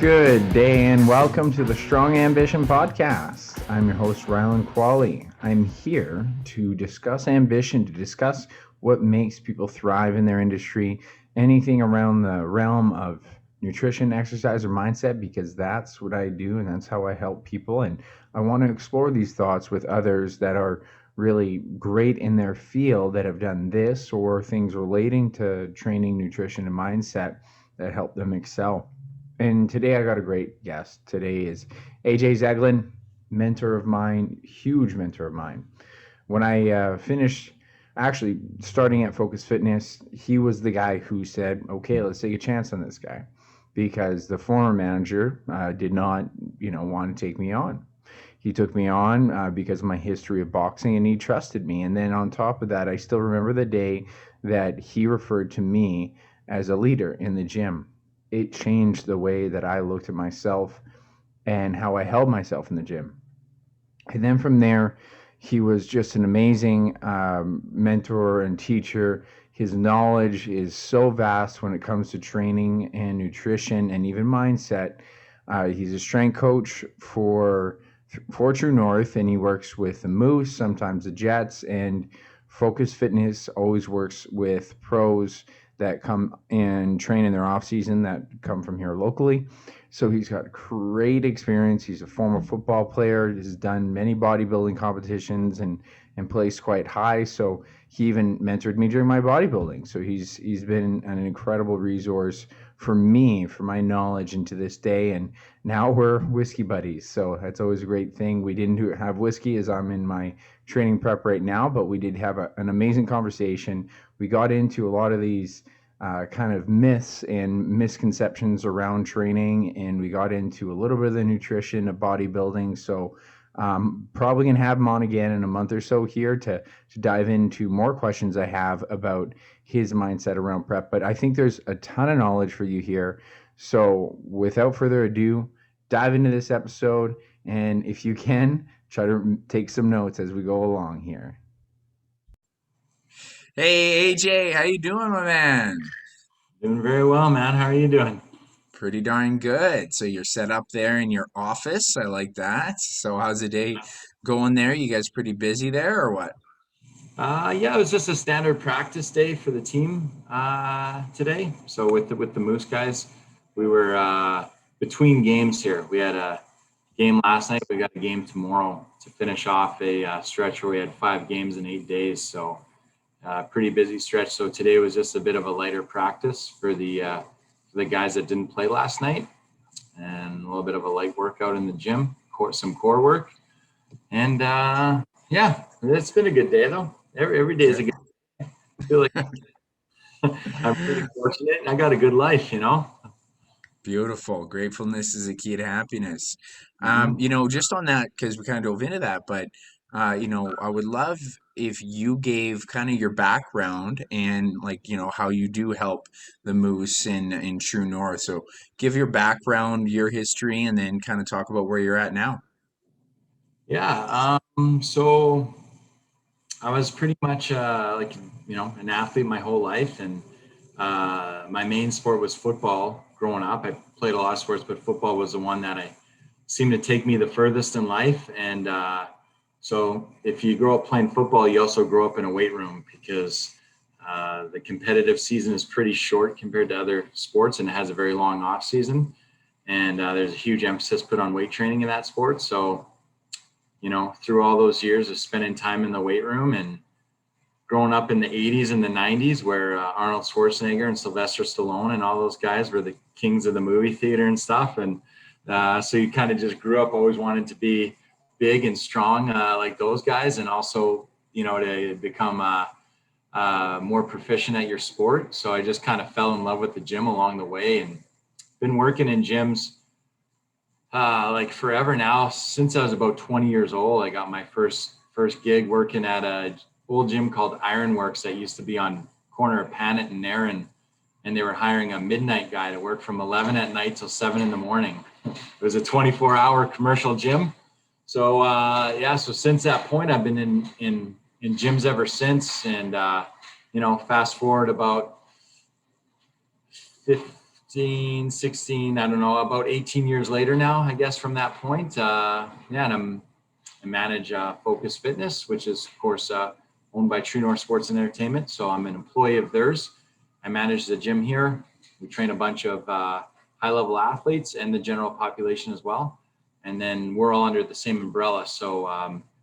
Good day and welcome to the Strong Ambition Podcast. I'm your host, Rhyland and AJ. I'm here to discuss ambition, to discuss what makes people thrive in their industry, anything around the realm of nutrition, exercise, or mindset, because that's what I do and that's how I help people. And I want to explore these thoughts with others that are really great in their field that have done this or things relating to training, nutrition, and mindset that help them excel. And today I got a great guest. Today is AJ Zeglen, mentor of mine, huge mentor of mine. When I finished actually starting at Focus Fitness, he was the guy who said, okay, let's take a chance on this guy, because the former manager did not, want to take me on. He took me on because of my history of boxing, and he trusted me. And then on top of that, I still remember the day that he referred to me as a leader in the gym. It changed the way that I looked at myself and how I held myself in the gym. And then from there, he was just an amazing mentor and teacher. His knowledge is so vast when it comes to training and nutrition and even mindset. He's a strength coach for True North, and he works with the Moose, sometimes the Jets, and Focus Fitness always works with pros that come and train in their off season that come from here locally. So he's got great experience. He's a former football player, has done many bodybuilding competitions and placed quite high. So he even mentored me during my bodybuilding. So he's been an incredible resource for me, for my knowledge, and to this day. And now we're whiskey buddies. So that's always a great thing. We didn't have whiskey as I'm in my training prep right now, but we did have an amazing conversation. We got into a lot of these kind of myths and misconceptions around training, and we got into a little bit of the nutrition of bodybuilding. So probably going to have him on again in a month or so here to dive into more questions I have about his mindset around prep. But I think there's a ton of knowledge for you here. So without further ado, dive into this episode. And if you can, try to take some notes as we go along here. Hey AJ, how you doing, my man? Doing very well, man. How are you doing? Pretty darn good. So you're set up there in your office. I like that. So how's the day going there? You guys pretty busy there or what? Yeah, it was just a standard practice day for the team today. So with the Moose guys, we were between games here. We had a game last night. We got a game tomorrow to finish off a stretch where we had 5 games in 8 days. So pretty busy stretch. So today was just a bit of a lighter practice for the guys that didn't play last night, and a little bit of a light workout in the gym, some core work, and yeah, it's been a good day though. Every day is a good day. I feel like I'm pretty fortunate. I got a good life. Beautiful. Gratefulness is a key to happiness. Mm-hmm. Just on that, because we kind of dove into that, but I would love if you gave kind of your background and like, how you do help the Moose in True North. So give your background, your history, and then kind of talk about where you're at now. Yeah. So I was pretty much an athlete my whole life, and my main sport was football growing up. I played a lot of sports, but football was the one that I seemed to take me the furthest in life. And so if you grow up playing football, you also grow up in a weight room, because the competitive season is pretty short compared to other sports, and it has a very long off season. And there's a huge emphasis put on weight training in that sport. So, through all those years of spending time in the weight room and growing up in the 80s and the 90s, where Arnold Schwarzenegger and Sylvester Stallone and all those guys were the kings of the movie theater and stuff. And so you kind of just grew up always wanted to be big and strong like those guys, and also, to become more proficient at your sport. So I just kind of fell in love with the gym along the way, and been working in gyms like forever now. Since I was about 20 years old, I got my first gig working at a old gym called Ironworks that used to be on corner of Panet and Narren, and they were hiring a midnight guy to work from 11 at night till 7 in the morning. It was a 24-hour commercial gym. So so since that point, I've been in gyms ever since. And fast forward about 16, I don't know, about 18 years later now, I guess, from that point. Yeah, and I manage Focus Fitness, which is, of course, owned by True North Sports and Entertainment. So I'm an employee of theirs. I manage the gym here. We train a bunch of high-level athletes and the general population as well. And then we're all under the same umbrella. So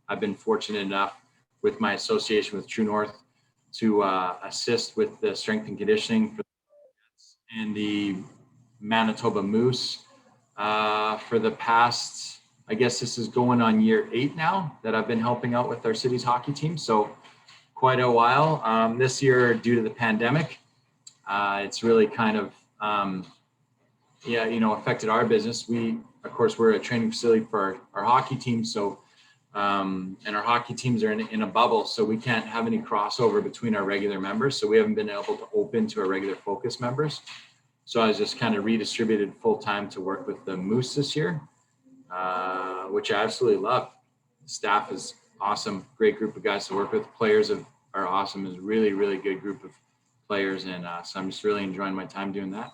I've been fortunate enough with my association with True North to assist with the strength and conditioning for and the Manitoba Moose for the past, I guess this is going on year 8 now that I've been helping out with our city's hockey team. So quite a while. This year, due to the pandemic, it's really kind of, affected our business. Of course, we're a training facility for our hockey team. So, and our hockey teams are in a bubble, so we can't have any crossover between our regular members. So we haven't been able to open to our regular Focus members. So I was just kind of redistributed full time to work with the Moose this year, which I absolutely love. The staff is awesome, great group of guys to work with. Players are awesome. Is really, really good group of players, and so I'm just really enjoying my time doing that.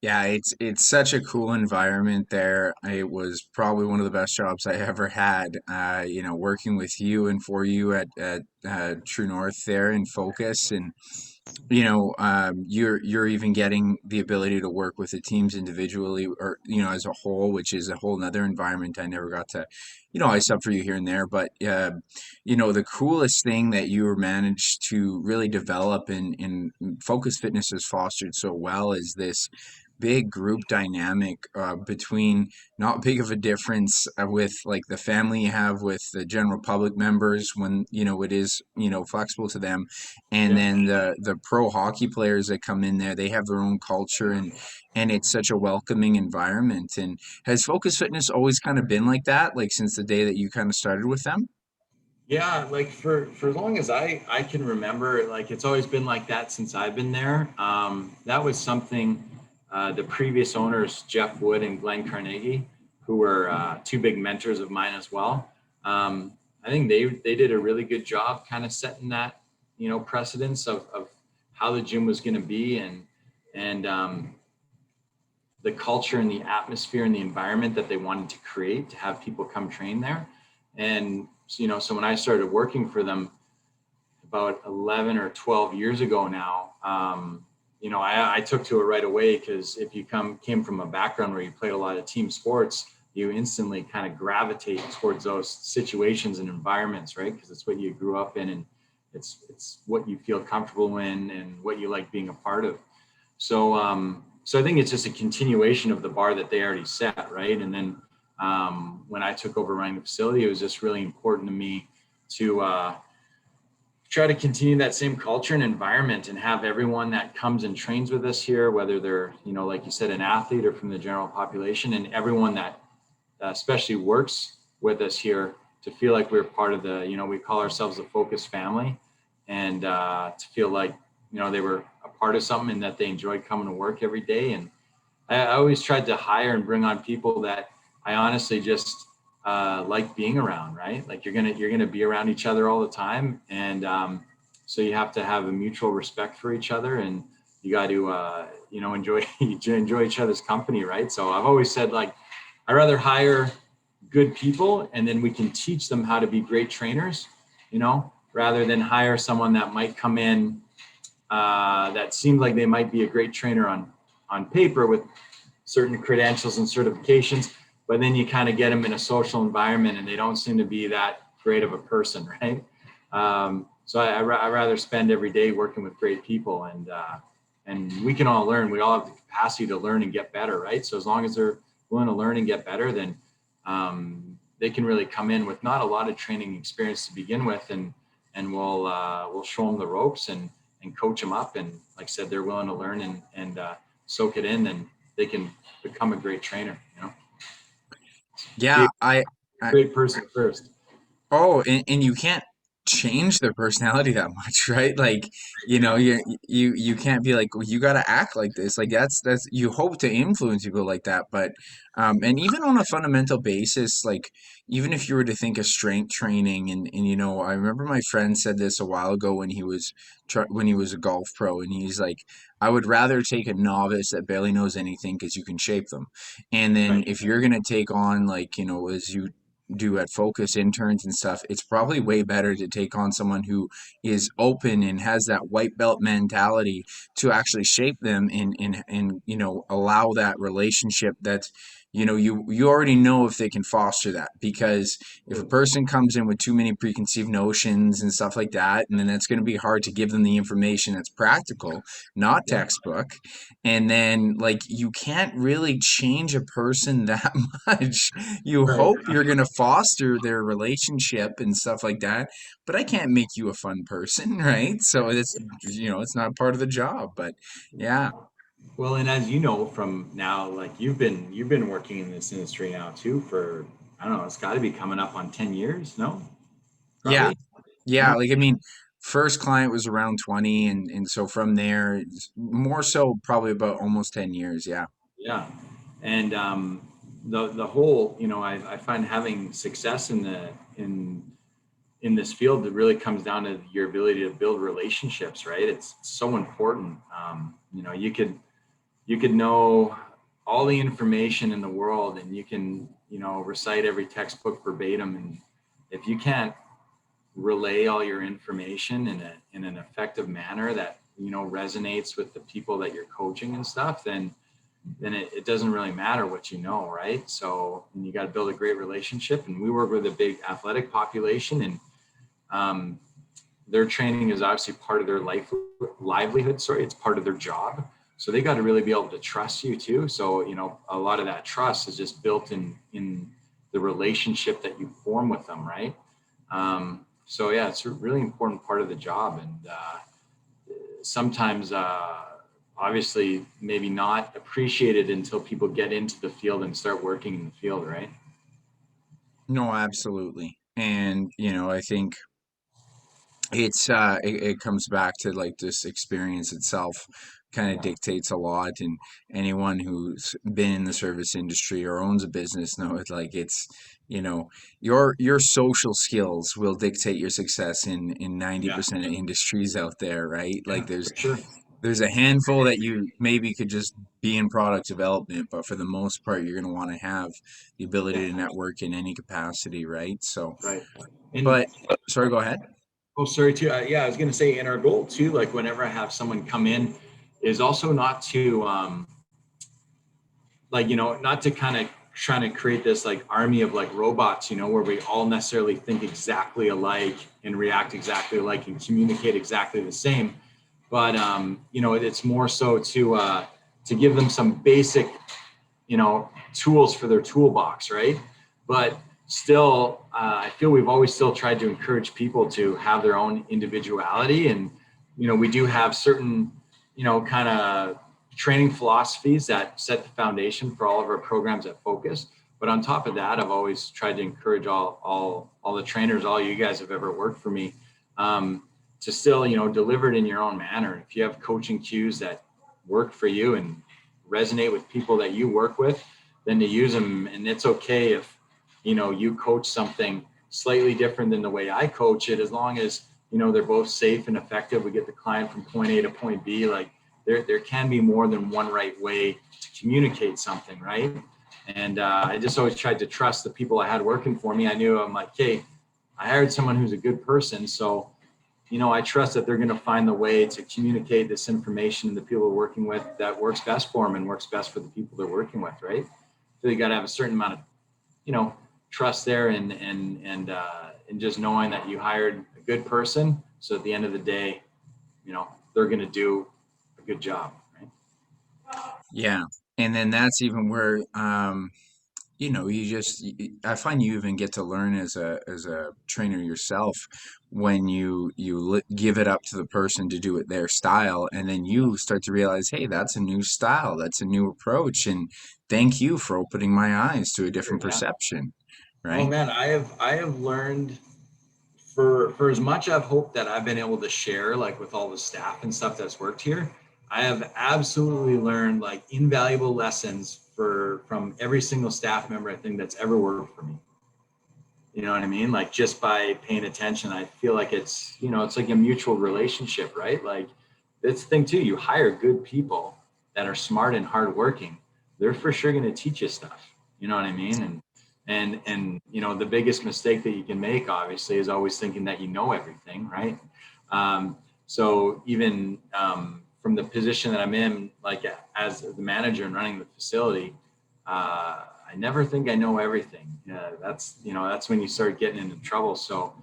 Yeah, it's such a cool environment there. It was probably one of the best jobs I ever had. Working with you and for you at True North there in Focus, and you're even getting the ability to work with the teams individually or as a whole, which is a whole nother environment I never got to. I sub for you here and there, but the coolest thing that you were managed to really develop in Focus Fitness has fostered so well is this big group dynamic between not big of a difference with like the family you have with the general public members when it is flexible to them, and Yeah. then the pro hockey players that come in there, they have their own culture, and it's such a welcoming environment. And has Focus Fitness always kind of been like that, like since the day that you kind of started with them? Yeah, like for as long as I can remember, like it's always been like that since I've been there. That was something the previous owners, Jeff Wood and Glenn Carnegie, who were two big mentors of mine as well. I think they did a really good job kind of setting that precedence of how the gym was going to be, and the culture and the atmosphere and the environment that they wanted to create to have people come train there. And so when I started working for them about 11 or 12 years ago now, I took to it right away, because if you came from a background where you played a lot of team sports, you instantly kind of gravitate towards those situations and environments, right? Because it's what you grew up in, and it's what you feel comfortable in and what you like being a part of. So I think it's just a continuation of the bar that they already set, right? And then when I took over running the facility, it was just really important to me to try to continue that same culture and environment, and have everyone that comes and trains with us here, whether they're, like you said, an athlete or from the general population, and everyone that especially works with us here, to feel like we're part of the, we call ourselves the Focus family, and to feel like, they were a part of something and that they enjoyed coming to work every day. And I always tried to hire and bring on people that I honestly just like being around, right? Like you're gonna be around each other all the time, and so you have to have a mutual respect for each other, and you got to enjoy each other's company, right? So I've always said, like, I'd rather hire good people, and then we can teach them how to be great trainers, rather than hire someone that might come in that seemed like they might be a great trainer on paper with certain credentials and certifications, but then you kind of get them in a social environment and they don't seem to be that great of a person, right? So I rather spend every day working with great people, and we can all learn. We all have the capacity to learn and get better, right? So as long as they're willing to learn and get better, then they can really come in with not a lot of training experience to begin with, and we'll show them the ropes and coach them up. And like I said, they're willing to learn and soak it in, and they can become a great trainer. Be Yeah, a great person first. oh, and you can't. change their personality that much, right? Like, you can't be like, well, you got to act like this. Like that's you hope to influence people like that, but and even on a fundamental basis, like even if you were to think of strength training and I remember my friend said this a while ago when he was a golf pro, and he's like, I would rather take a novice that barely knows anything because you can shape them. And then Right. if you're going to take on, like, as you do at Focus interns and stuff, it's probably way better to take on someone who is open and has that white belt mentality to actually shape them and allow that relationship that you already know if they can foster that. Because if a person comes in with too many preconceived notions and stuff like that, and then that's going to be hard to give them the information that's practical, not Yeah. textbook. And then, like, you can't really change a person that much. You Right. hope you're going to foster their relationship and stuff like that, but I can't make you a fun person, right? So it's not part of the job. But yeah. Well, and as you know from now, like you've been working in this industry now too for, I don't know, it's got to be coming up on 10 years, no? Yeah. Probably. Yeah, Yeah. like, I mean, first client was around 20, and so from there it's more so probably about almost 10 years. Yeah. Yeah. And the whole, I find having success in this field, that really comes down to your ability to build relationships, right? It's so important. You could know all the information in the world, and you can, recite every textbook verbatim, and if you can't relay all your information in an effective manner that resonates with the people that you're coaching and stuff, then it doesn't really matter what you know, right? So you got to build a great relationship. And we work with a big athletic population, and um, their training is obviously part of their livelihood. Sorry, it's part of their job. So they got to really be able to trust you too. So a lot of that trust is just built in the relationship that you form with them, right? So yeah, it's a really important part of the job, and sometimes obviously maybe not appreciated until people get into the field and start working in the field, right? No, absolutely. And I think it comes back to, like, this experience itself kind of dictates a lot. And anyone who's been in the service industry or owns a business know it. Like, it's your social skills will dictate your success in Yeah, 90% of industries out there, right? yeah, Like, for sure. there's a handful that you maybe could just be in product development, but for the most part you're going to want to have the Yeah, ability to network in any capacity, right? So, right. And but sorry, go ahead. oh, sorry too. Yeah, I was gonna say, and our goal too, like whenever I have someone come in, is also not to like not to kind of trying to create this like army of like robots, where we all necessarily think exactly alike and react exactly alike and communicate exactly the same. But it's more so to give them some basic tools for their toolbox, right? But still, I feel we've always still tried to encourage people to have their own individuality. And we do have certain kind of training philosophies that set the foundation for all of our programs at Focus. But on top of that, I've always tried to encourage all the trainers, all you guys have ever worked for me, to still deliver it in your own manner. If you have coaching cues that work for you and resonate with people that you work with, then to use them. And it's okay if you coach something slightly different than the way I coach it, as long as they're both safe and effective. We get the client from point A to point B. Like, there can be more than one right way to communicate something, right? And I just always tried to trust the people I had working for me. I knew, I'm like, hey, I hired someone who's a good person, so I trust that they're going to find the way to communicate this information to the people we're working with that works best for them and works best for the people they're working with, right? So you got to have a certain amount of, trust there, and just knowing that you hired a good person. So at the end of the day, they're going to do a good job, right? Yeah. And then that's even where I find you even get to learn as a trainer yourself when you give it up to the person to do it their style, and then you start to realize, hey, that's a new style, that's a new approach, and thank you for opening my eyes to a different Yeah. perception, Oh right? man, I have learned for as much I've hoped that I've been able to share like with all the staff and stuff that's worked here, I have absolutely learned like invaluable lessons for from every single staff member I think that's ever worked for me. You know what I mean? Like just by paying attention, I feel like it's, it's like a mutual relationship, right? Like it's the thing too, you hire good people that are smart and hardworking. They're for sure going to teach you stuff. You know what I mean? And the biggest mistake that you can make obviously is always thinking that you know everything, right? So even from the position that I'm in, like as the manager and running the facility, I never think I know everything. That's when you start getting into trouble. So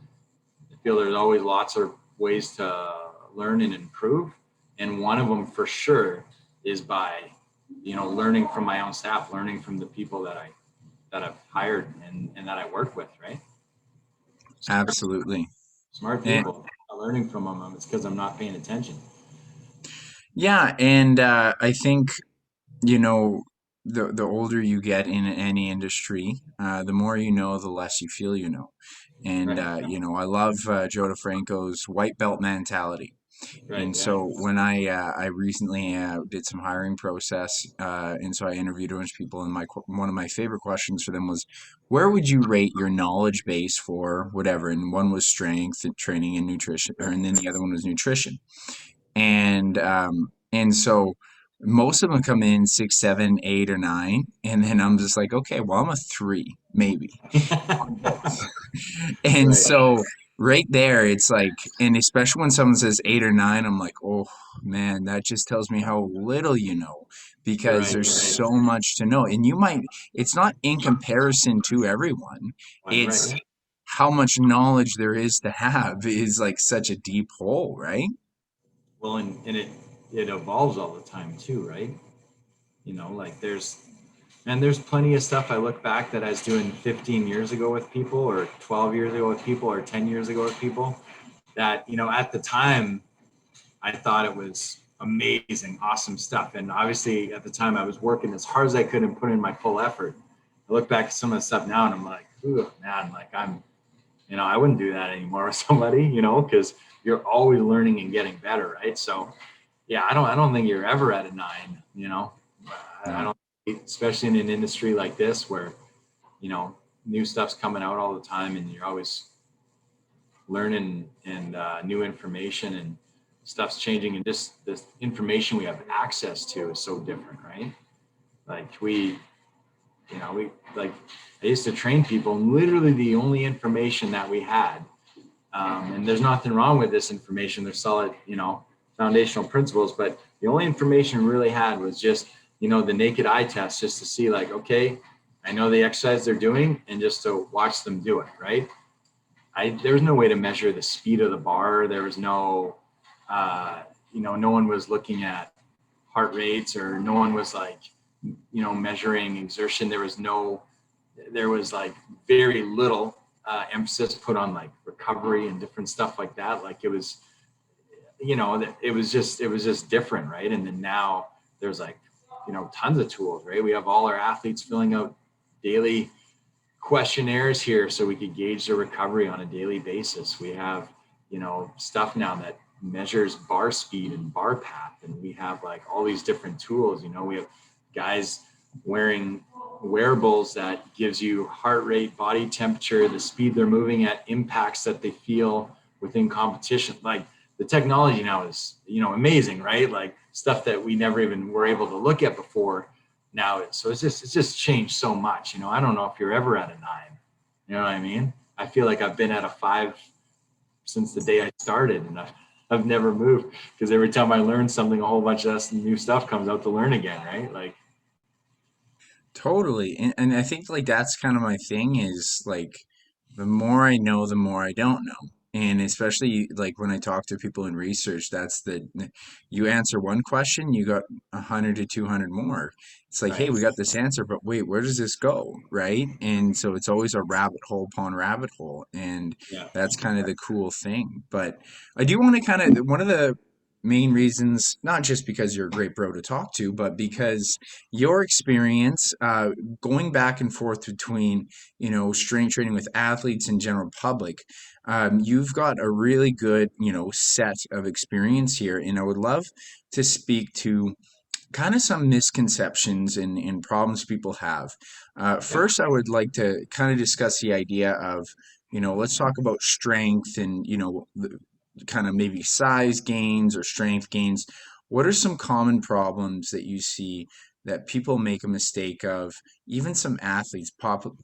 I feel there's always lots of ways to learn and improve. And one of them for sure is by, learning from my own staff, learning from the people that I've hired and that I work with, right? Smart, Absolutely. smart And people. Not learning from them, it's because I'm not paying attention. yeah, and I think, you know, the older you get in any industry, the more you know, the less you feel you know. And Right. I love Joe DeFranco's white belt mentality. Right. And Yeah. so when I recently did some hiring process, and so I interviewed a bunch of people, and one of my favorite questions for them was, where would you rate your knowledge base for whatever? And one was strength and training and nutrition, and then the other one was nutrition. And so most of them come in 6, 7, 8, or 9, and then I'm just like, okay, well, I'm a 3 maybe on both. And Right. so right there, it's like, and especially when someone says 8 or 9, I'm like, oh man, that just tells me how little you know, because Right. there's Right. so much to know. And it's not in comparison to everyone, One. it's Right. how much knowledge there is to have is like such a deep hole, right? Well, and it evolves all the time too, right? Like there's plenty of stuff I look back that I was doing 15 years ago with people, or 12 years ago with people, or 10 years ago with people that, at the time I thought it was amazing, awesome stuff. And obviously at the time I was working as hard as I could and put in my full effort. I look back at some of the stuff now and I'm like, ooh, man, like I wouldn't do that anymore with somebody, because you're always learning and getting better, right? So yeah, I don't think you're ever at a 9, I No. don't, especially in an industry like this where, you know, new stuff's coming out all the time and you're always learning and new information and stuff's changing, and just this information we have access to is so different, right? Like we like I used to train people and literally the only information that we had, and there's nothing wrong with this information, there's solid, foundational principles, but the only information we really had was just, the naked eye test, just to see like, okay, I know the exercise they're doing and just to watch them do it, right? There was no way to measure the speed of the bar. There was no, no one was looking at heart rates, or no one was like, measuring exertion. There was like very little emphasis put on like recovery and different stuff like that. Like it was just different, right? And then now there's like, tons of tools, right? We have all our athletes filling out daily questionnaires here so we could gauge their recovery on a daily basis. We have, stuff now that measures bar speed and bar path, and we have like all these different tools. We have guys wearing wearables that gives you heart rate, body temperature, the speed they're moving at, impacts that they feel within competition. Like the technology now is, amazing, right? Like stuff that we never even were able to look at before. Now it's just changed so much. I don't know if you're ever at a 9. You know what I mean? I feel like I've been at a 5 since the day I started, and I've never moved, because every time I learn something, a whole bunch of new stuff comes out to learn again, right? Like, Totally. And I think like that's kind of my thing is like the more I know, the more I don't know. And especially like when I talk to people in research, you answer one question, you got 100 to 200 more. It's like, hey, right. we got this answer, but wait, where does this go? Right? And so it's always a rabbit hole upon rabbit hole. And Yeah. that's kind of the cool thing. But I do want to kind of, one of the main reasons, not just because you're a great bro to talk to, but because your experience going back and forth between, strength training with athletes and general public, you've got a really good, set of experience here. And I would love to speak to kind of some misconceptions and problems people have. Yeah. First, I would like to kind of discuss the idea of, let's talk about strength and, kind of maybe size gains or strength gains. What are some common problems that you see that people make a mistake of, even some athletes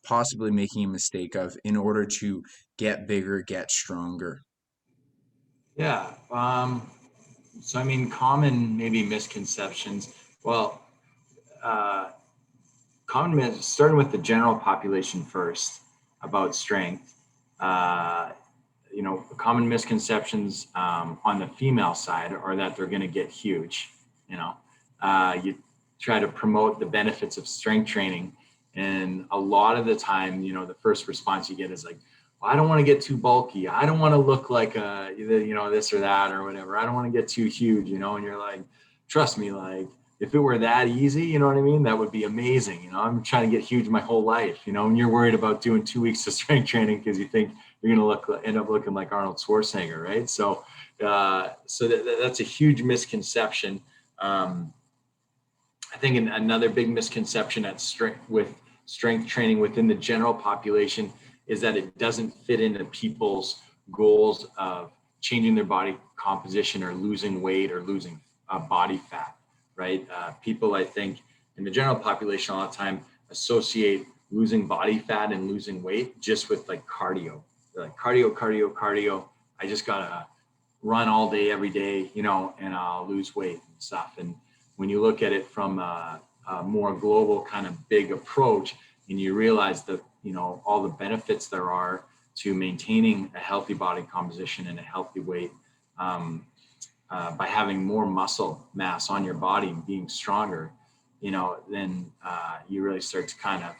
possibly making a mistake of in order to get bigger, get stronger? Yeah. So I mean, common maybe misconceptions. Well, uh, starting with the general population first about strength. Uh, Common misconceptions on the female side are that they're going to get huge. You try to promote the benefits of strength training, and a lot of the time, the first response you get is like, well, I don't want to get too bulky. I don't want to look like this or that or whatever. I don't want to get too huge, and you're like, trust me, like if it were that easy, you know what I mean? That would be amazing. I'm trying to get huge my whole life, and you're worried about doing 2 weeks of strength training because you think you're going to end up looking like Arnold Schwarzenegger, right? So that's a huge misconception. I think another big misconception with strength training within the general population is that it doesn't fit into people's goals of changing their body composition or losing weight or losing body fat, right? People, I think, in the general population all the time associate losing body fat and losing weight just with like cardio. They're like cardio. I just gotta run all day, every day, and I'll lose weight and stuff. And when you look at it from a more global kind of big approach, and you realize that, all the benefits there are to maintaining a healthy body composition and a healthy weight, by having more muscle mass on your body and being stronger, then you really start to kind of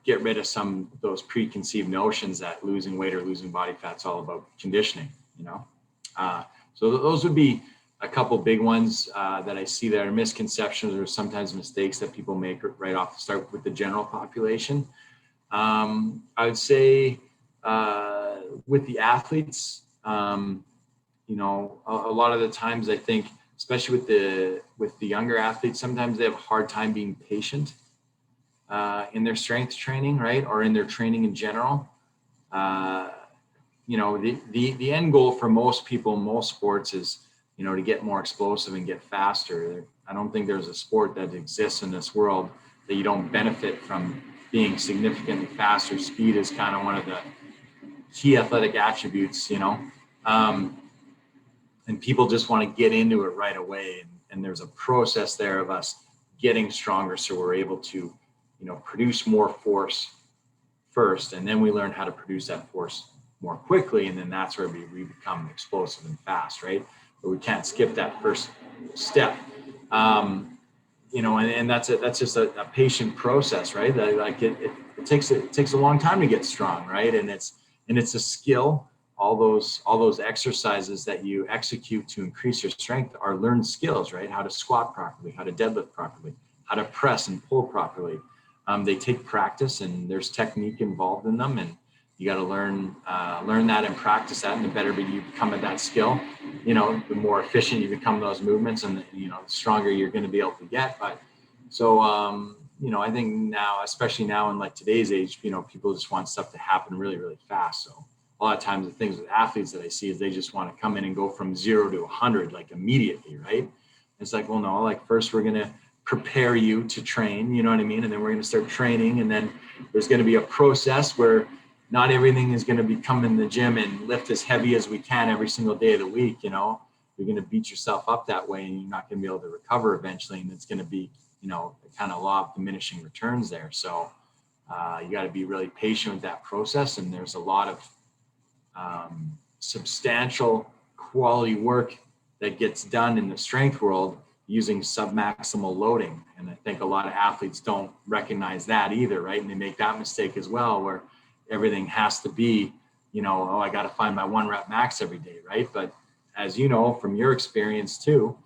get rid of some of those preconceived notions that losing weight or losing body fat's all about conditioning. So those would be a couple big ones that I see that are misconceptions or sometimes mistakes that people make right off the start with the general population. I would say with the athletes, a lot of the times I think, especially with the younger athletes, sometimes they have a hard time being patient in their strength training, right? Or in their training in general. The end goal for most people in most sports is, to get more explosive and get faster. I don't think there's a sport that exists in this world that you don't benefit from being significantly faster. Speed is kind of one of the key athletic attributes, and people just want to get into it right away. And there's a process there of us getting stronger so we're able to, produce more force first, and then we learn how to produce that force more quickly, and then that's where we become explosive and fast, right? But we can't skip that first step. And that's just a patient process, right? Like it takes a long time to get strong, right? And it's a skill. All those exercises that you execute to increase your strength are learned skills, right? How to squat properly, how to deadlift properly, how to press and pull properly. They take practice, and there's technique involved in them, and you got to learn that and practice that. And the better you become at that skill, the more efficient you become those movements, and the stronger you're going to be able to get. But so I think now, especially now in like today's age, people just want stuff to happen really, really fast. So a lot of times the things with athletes that I see is they just want to come in and go from 0 to 100 like immediately, right? It's like, well, no, like first we're going to prepare you to train, you know what I mean? And then we're going to start training, and then there's going to be a process where not everything is going to be come in the gym and lift as heavy as we can every single day of the week. You're going to beat yourself up that way, and you're not going to be able to recover eventually. And it's going to be, the kind of law of diminishing returns there. So you got to be really patient with that process. And there's a lot of substantial quality work that gets done in the strength world using submaximal loading. And I think a lot of athletes don't recognize that either, right? And they make that mistake as well, where everything has to be, I got to find my 1 rep max every day, right? But as you know from your experience too,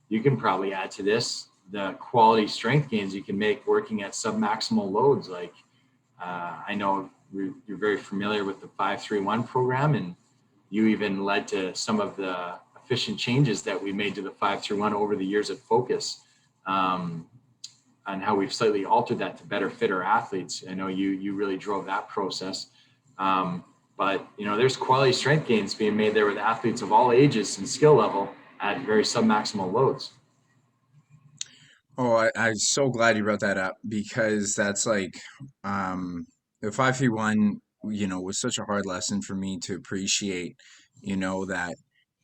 you can probably add to this the quality strength gains you can make working at submaximal loads. Like I know you're very familiar with the 531 program, and you even led to some of the efficient changes that we made to the 531 over the years at Focus, and how we've slightly altered that to better fit our athletes. I know you really drove that process. But there's quality strength gains being made there with athletes of all ages and skill level at very submaximal loads. Oh, I'm so glad you brought that up because that's like the 531, was such a hard lesson for me to appreciate, that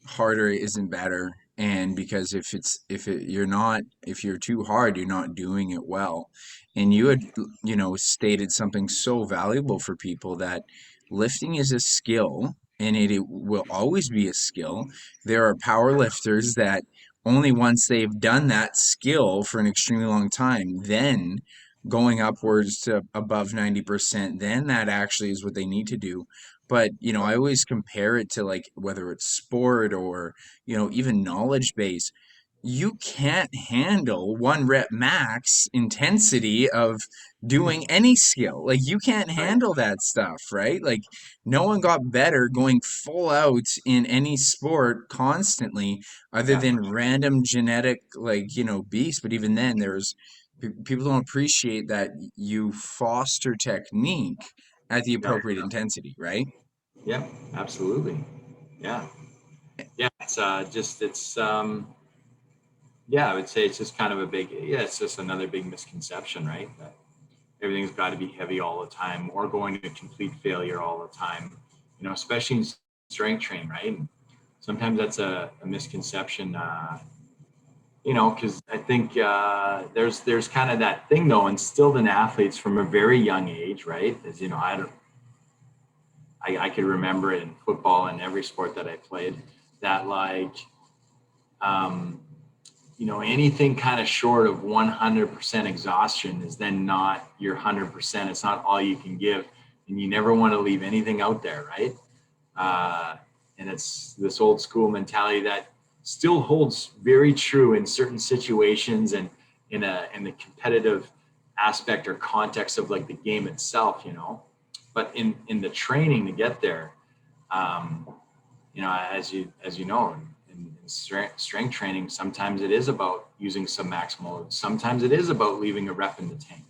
harder isn't better. And because if you're too hard, you're not doing it well. And you had, stated something so valuable for people that lifting is a skill and it will always be a skill. There are power lifters that only once they've done that skill for an extremely long time, then going upwards to above 90%, then that actually is what they need to do. But, I always compare it to like whether it's sport or, even knowledge base. You can't handle 1 rep max intensity of doing any skill. Like you can't Right. handle that stuff, right? Like no one got better going full out in any sport constantly other Yeah. than random genetic like, beasts. But even then people don't appreciate that you foster technique at the Yeah. appropriate intensity, right? Yeah. Absolutely. Yeah. Yeah. Yeah, I would say it's just kind of it's just another big misconception, right? That everything's got to be heavy all the time or going to complete failure all the time, especially in strength training, right? And sometimes that's a misconception, because I think there's kind of that thing though instilled in athletes from a very young age, right? As I could remember it in football and every sport that I played that like, um, anything kind of short of 100% exhaustion is then not your 100%. It's not all you can give. And you never want to leave anything out there, right? And it's this old school mentality that still holds very true in certain situations and in the competitive aspect or context of like the game itself, but in the training to get there, um, as you know, in strength training, sometimes it is about using some maximal. Sometimes it is about leaving a rep in the tank,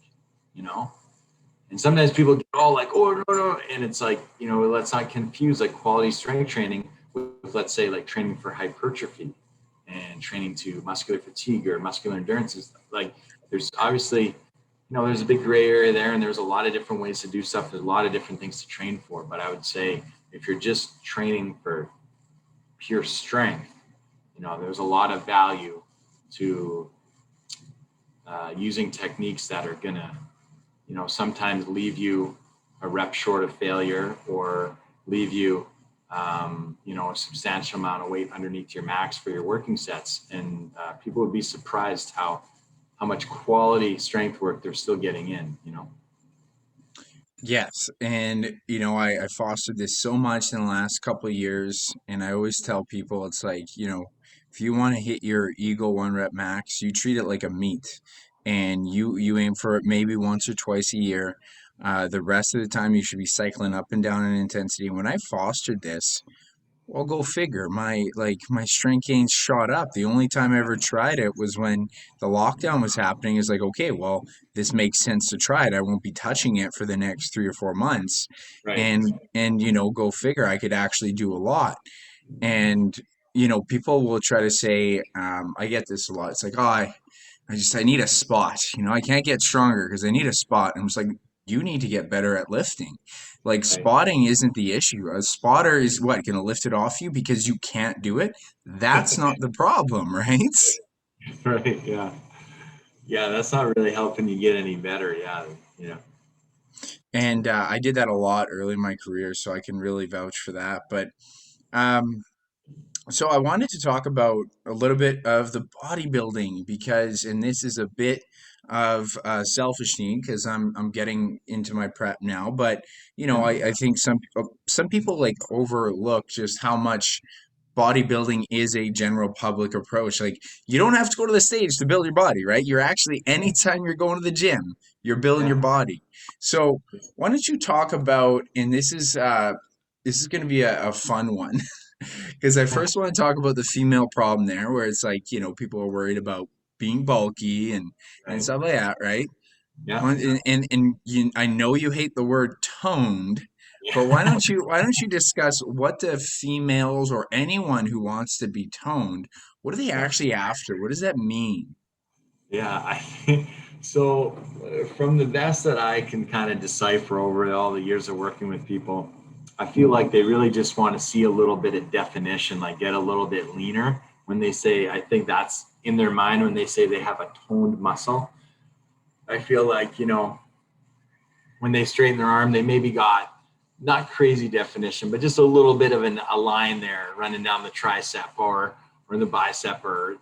you know. And sometimes people get all like, "Oh no, no," and it's like, let's not confuse like quality strength training with, let's say, like training for hypertrophy and training to muscular fatigue or muscular endurance. Is like, there's obviously, there's a big gray area there, and there's a lot of different ways to do stuff. There's a lot of different things to train for. But I would say if you're just training for pure strength, there's a lot of value to using techniques that are gonna, sometimes leave you a rep short of failure or leave you, a substantial amount of weight underneath your max for your working sets. And people would be surprised how much quality strength work they're still getting in. Yes, and I fostered this so much in the last couple of years, and I always tell people it's like, if you want to hit your ego 1 rep max, you treat it like a meet, and you aim for it maybe once or twice a year. The rest of the time, you should be cycling up and down in intensity. When I fostered this, well, go figure. My strength gains shot up. The only time I ever tried it was when the lockdown was happening. It's like, okay, well, this makes sense to try it. I won't be touching it for the next 3 or 4 months. Right. And go figure, I could actually do a lot. And people will try to say, I get this a lot. It's like, oh, I need a spot. I can't get stronger because I need a spot. I'm just like, you need to get better at lifting. Like Right. spotting isn't the issue. A spotter is what, gonna lift it off you because you can't do it? That's not the problem, right? Right. Yeah. Yeah. That's not really helping you get any better. Yeah. Yeah. And I did that a lot early in my career, so I can really vouch for that. But um, so I wanted to talk about a little bit of the bodybuilding because, and this is a bit of selfish need because I'm getting into my prep now, but Yeah. I think some people like overlook just how much bodybuilding is a general public approach. Like, you don't have to go to the stage to build your body, right? You're actually, anytime you're going to the gym, you're building your Yeah. body. So why don't you talk about, and this is going to be a fun one, because I first want to talk about the female problem there, where it's like, people are worried about being bulky and Right. stuff like that, right? Yeah. And I know you hate the word toned, but Yeah. why don't you discuss what the females or anyone who wants to be toned, what are they Yeah. actually after? What does that mean? Yeah. So, from the best that I can kind of decipher over all the years of working with people, I feel like they really just want to see a little bit of definition, like get a little bit leaner when they say, I think that's in their mind when they say they have a toned muscle. I feel like, when they straighten their arm, they maybe got not crazy definition, but just a little bit of a line there running down the tricep or the bicep, or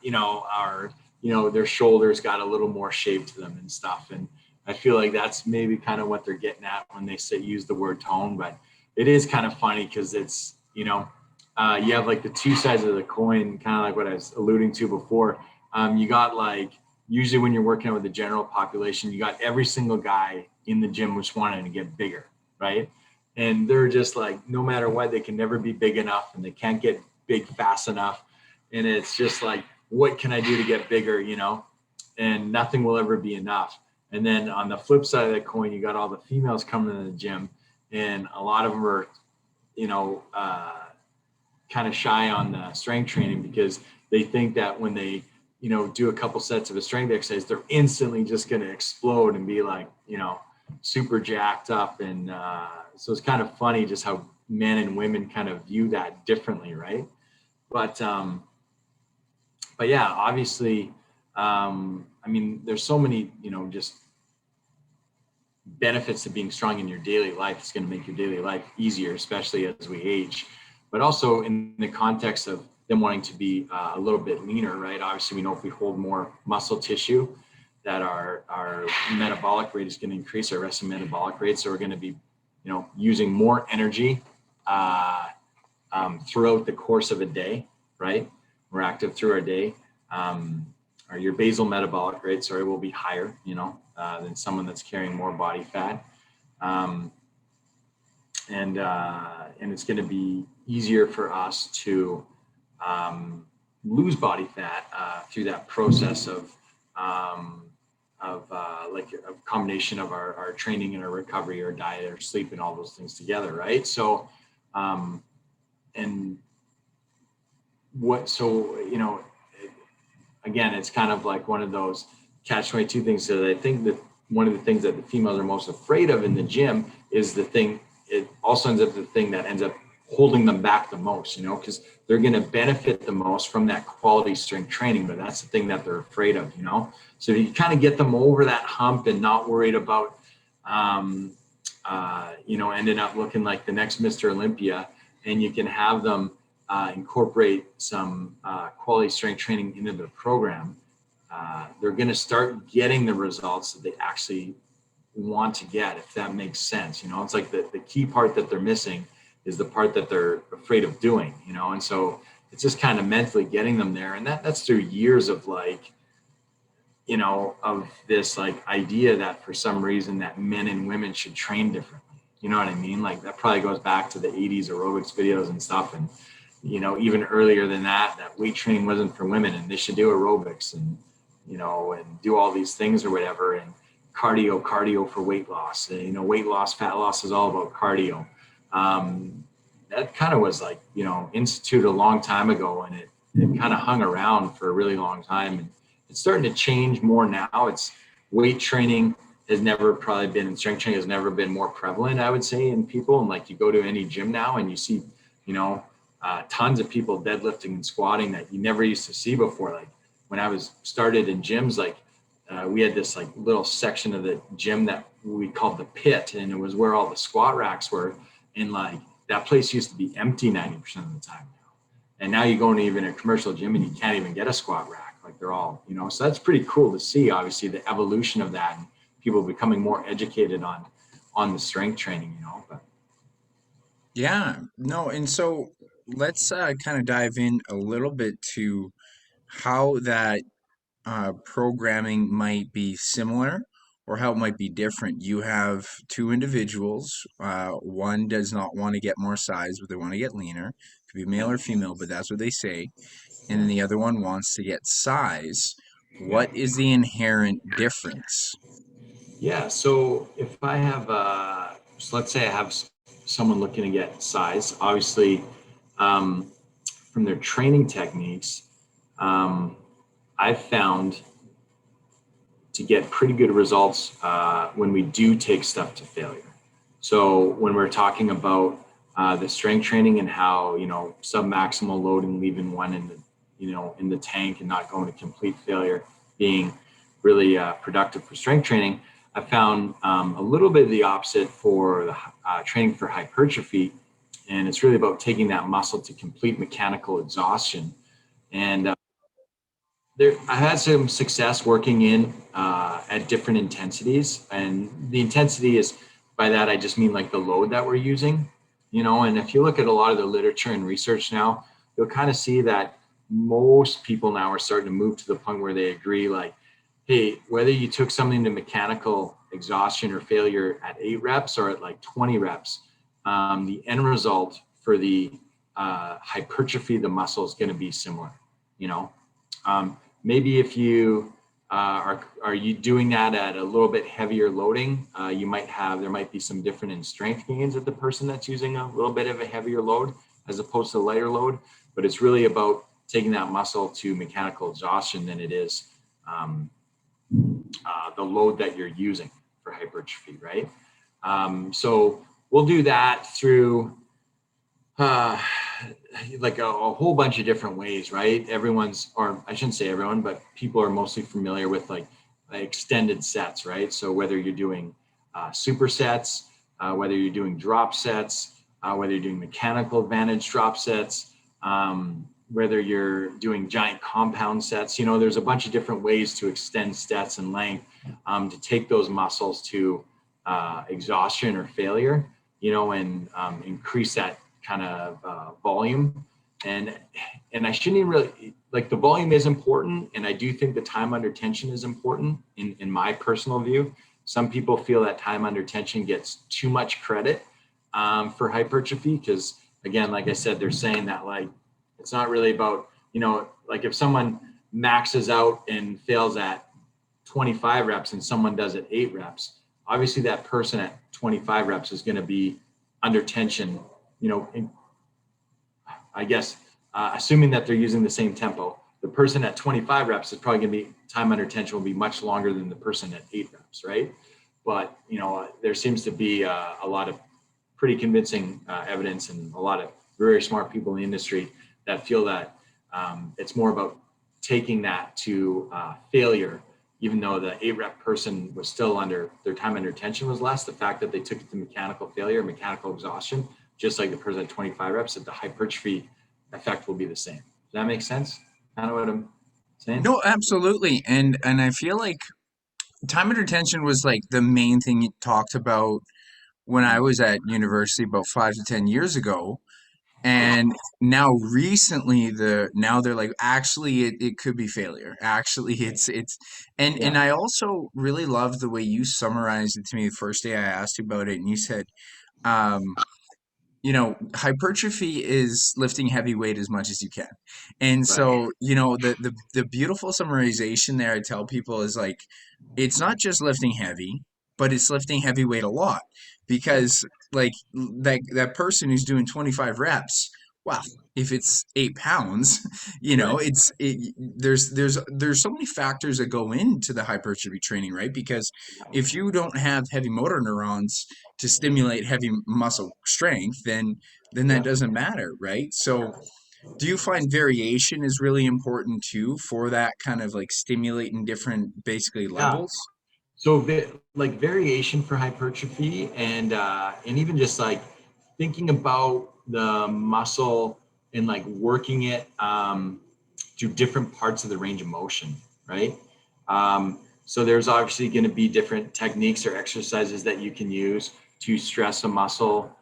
their shoulders got a little more shape to them and stuff. And I feel like that's maybe kind of what they're getting at when they say use the word tone. But it is kind of funny because it's you have like the two sides of the coin, kind of like what I was alluding to before. You got like usually when you're working with the general population, you got every single guy in the gym just wanting to get bigger, right? And they're just like, no matter what, they can never be big enough and they can't get big fast enough. And it's just like, what can I do to get bigger, And nothing will ever be enough. And then on the flip side of that coin, you got all the females coming to the gym, and a lot of them are, you know, kind of shy on the strength training because they think that when they do a couple sets of a strength exercise, they're instantly just going to explode and be like super jacked up. And so it's kind of funny just how men and women kind of view that differently, right? But yeah, obviously, I mean, there's so many just benefits to being strong in your daily life. It's going to make your daily life easier, especially as we age, but also in the context of them wanting to be a little bit leaner, right? Obviously, we know if we hold more muscle tissue, that our metabolic rate is going to increase, our resting metabolic rate. So we're going to be, using more energy throughout the course of a day, right? We're active through our day. Or your basal metabolic rate, will be higher, than someone that's carrying more body fat. And it's going to be easier for us to lose body fat through that process of like a combination of our training and our recovery, our diet, our sleep, and all those things together, right? So, and what, so, again, it's kind of like one of those catch-22 things. So I think that one of the things that the females are most afraid of in the gym is the thing, it also ends up the thing that ends up holding them back the most, because they're going to benefit the most from that quality strength training, but that's the thing that they're afraid of, So if you kind of get them over that hump and not worried about, ending up looking like the next Mr. Olympia, and you can have them incorporate some quality strength training into the program, they're going to start getting the results that they actually want to get, if that makes sense. It's like the key part that they're missing is the part that they're afraid of doing, and so it's just kind of mentally getting them there. And that's through years of like, of this like idea that for some reason that men and women should train differently. You know what I mean? Like that probably goes back to the 80s aerobics videos and stuff. And, even earlier than that weight training wasn't for women and they should do aerobics and, and do all these things or whatever. And cardio for weight loss. Weight loss, fat loss is all about cardio. That kind of was like, instituted a long time ago, and it kind of hung around for a really long time. And it's starting to change more now. It's weight training has never probably been, and strength training has never been more prevalent, I would say, in people. And like you go to any gym now and you see, tons of people deadlifting and squatting that you never used to see before. Like when I was started in gyms, like we had this like little section of the gym that we called the pit, and it was where all the squat racks were. And like that place used to be empty 90% of the time now. And now you go into even a commercial gym and you can't even get a squat rack. Like they're all, so that's pretty cool to see, obviously, the evolution of that and people becoming more educated on the strength training, but Yeah, no, and so let's kind of dive in a little bit to how that programming might be similar or how it might be different. You have two individuals. One does not want to get more size, but they want to get leaner. Could be male Yeah. or female, but that's what they say. And then the other one wants to get size. Yeah. What is the inherent difference? Yeah. So if I have, so let's say I have someone looking to get size, obviously, um, from their training techniques, um, I've found to get pretty good results when we do take stuff to failure. So when we're talking about the strength training and how submaximal load and leaving one in the in the tank and not going to complete failure being really productive for strength training, I found a little bit of the opposite for the training for hypertrophy, and it's really about taking that muscle to complete mechanical exhaustion. And there, I had some success working in at different intensities, and the intensity is by that I just mean like the load that we're using, And if you look at a lot of the literature and research now, you'll kind of see that most people now are starting to move to the point where they agree, like, hey, whether you took something to mechanical exhaustion or failure at 8 reps or at like 20 reps, the end result for the hypertrophy of the muscle is going to be similar, you know. Maybe if you are you doing that at a little bit heavier loading, there might be some different in strength gains of the person that's using a little bit of a heavier load as opposed to lighter load. But it's really about taking that muscle to mechanical exhaustion than it is the load that you're using for hypertrophy, right? So we'll do that through uh, like a whole bunch of different ways, right? Everyone's, or I shouldn't say everyone, but people are mostly familiar with like extended sets, right? So whether you're doing supersets, whether you're doing drop sets, whether you're doing mechanical advantage drop sets, whether you're doing giant compound sets, there's a bunch of different ways to extend sets and length to take those muscles to exhaustion or failure, and increase that kind of volume. And I shouldn't even really, like, the volume is important, and I do think the time under tension is important in my personal view. Some people feel that time under tension gets too much credit for hypertrophy because, again, like I said, they're saying that, like, it's not really about, like if someone maxes out and fails at 25 reps and someone does it 8 reps, obviously that person at 25 reps is going to be under tension, I guess, assuming that they're using the same tempo. The person at 25 reps is probably going to be time under tension will be much longer than the person at 8 reps, right? But there seems to be a lot of pretty convincing evidence and a lot of very smart people in the industry that feel that it's more about taking that to failure, even though the 8 rep person was still under, their time under tension was less. The fact that they took it to mechanical failure, mechanical exhaustion, just like the person at 25 reps, that the hypertrophy effect will be the same. Does that make sense? Kind of what I'm saying? No, absolutely. And I feel like time under tension was like the main thing you talked about when I was at university about 5 to 10 years ago. And now recently now they're like, actually it could be failure. Actually it's and Yeah. I also really loved the way you summarized it to me the first day I asked you about it, and you said, um, hypertrophy is lifting heavy weight as much as you can. And Right. so, the beautiful summarization there I tell people is like, it's not just lifting heavy, but it's lifting heavy weight a lot. Yep. Because like that person who's doing 25 reps, well, if it's 8 pounds, Right. there's so many factors that go into the hypertrophy training, right? Because if you don't have heavy motor neurons to stimulate heavy muscle strength, then that Yep. doesn't matter, right? So do you find variation is really important too for that kind of like stimulating different basically Yeah. levels? So like variation for hypertrophy and even just like thinking about the muscle and like working it through different parts of the range of motion, right? So there's obviously going to be different techniques or exercises that you can use to stress a muscle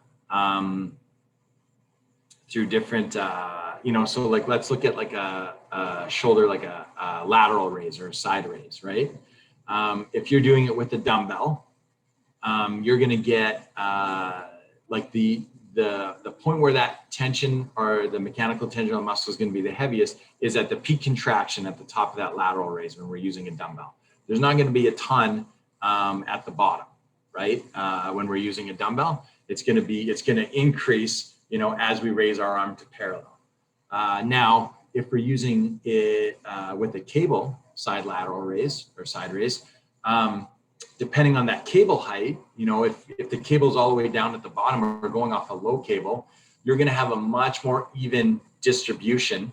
through different, so like let's look at like a shoulder, like a lateral raise or a side raise, right? If you're doing it with a dumbbell, you're going to get like the point where that tension or the mechanical tension on the muscle is going to be the heaviest is at the peak contraction at the top of that lateral raise when we're using a dumbbell. There's not going to be a ton at the bottom, right? When we're using a dumbbell, it's going to increase, as we raise our arm to parallel. Now, if we're using it with a cable side lateral raise or side raise, depending on that cable height, if the cable's all the way down at the bottom or going off a low cable, you're going to have a much more even distribution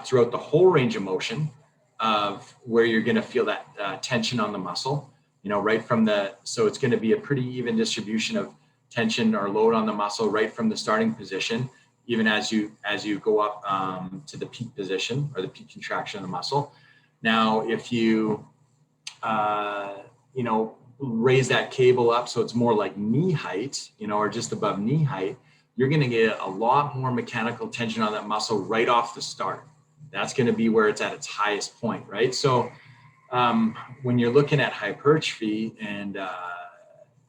throughout the whole range of motion of where you're going to feel that tension on the muscle, right from so it's going to be a pretty even distribution of tension or load on the muscle right from the starting position, even as you go up to the peak position or the peak contraction of the muscle. Now, if you raise that cable up so it's more like knee height, or just above knee height, you're going to get a lot more mechanical tension on that muscle right off the start. That's going to be where it's at its highest point, right? So when you're looking at hypertrophy and,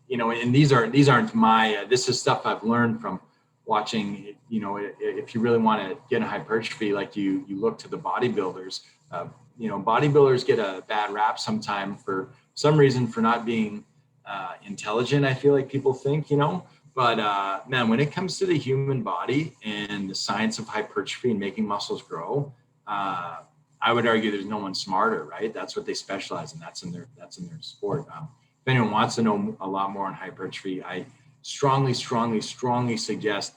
and these aren't my, this is stuff I've learned from watching, if you really want to get a hypertrophy, like you look to the bodybuilders. Bodybuilders get a bad rap sometime for some reason for not being intelligent. I feel like people think, but man, when it comes to the human body and the science of hypertrophy and making muscles grow, I would argue there's no one smarter, right? That's what they specialize in. That's in their sport. If anyone wants to know a lot more on hypertrophy, I strongly suggest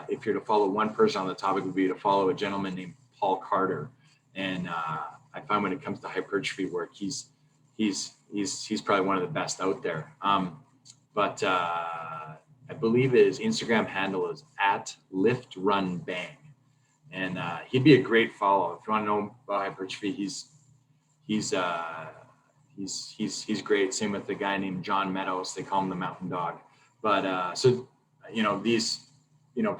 if you're to follow one person on the topic, would be to follow a gentleman named Paul Carter. And I find when it comes to hypertrophy work, he's probably one of the best out there. But I believe his Instagram handle is @LiftRunBang, and he'd be a great follow if you want to know about hypertrophy. He's great. Same with the guy named John Meadows. They call him the Mountain Dog. But these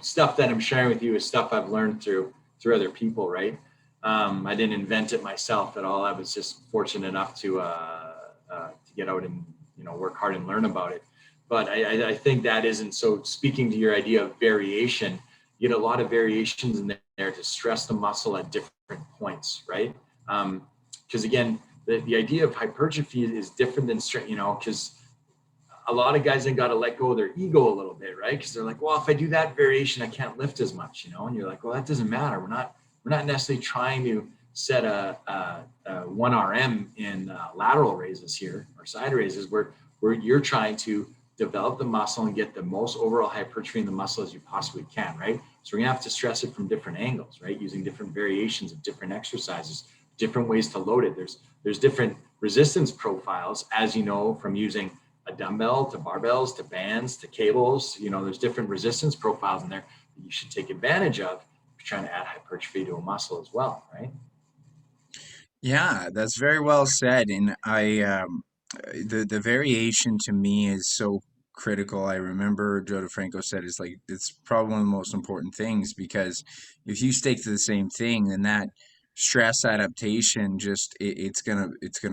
stuff that I'm sharing with you is stuff I've learned through other people, right? I didn't invent it myself at all. I was just fortunate enough to get out and work hard and learn about it. But I think that isn't so. Speaking to your idea of variation, you get a lot of variations in there to stress the muscle at different points, right? Because again, the idea of hypertrophy is different than strength, because a lot of guys have got to let go of their ego a little bit, right? Because they're like, well, if I do that variation, I can't lift as much, and you're like, well, that doesn't matter. We're not necessarily trying to set a 1 RM in lateral raises here or side raises where you're trying to develop the muscle and get the most overall hypertrophy in the muscle as you possibly can, right? So we're gonna have to stress it from different angles, right? Using different variations of different exercises, different ways to load it. There's different resistance profiles, as you know, from using a dumbbell to barbells to bands to cables. There's different resistance profiles in there that you should take advantage of if you're trying to add hypertrophy to a muscle as well, right? Yeah, that's very well said. And the variation to me is so critical. I remember Joe DeFranco said it's probably one of the most important things because if you stick to the same thing, then that stress adaptation it's gonna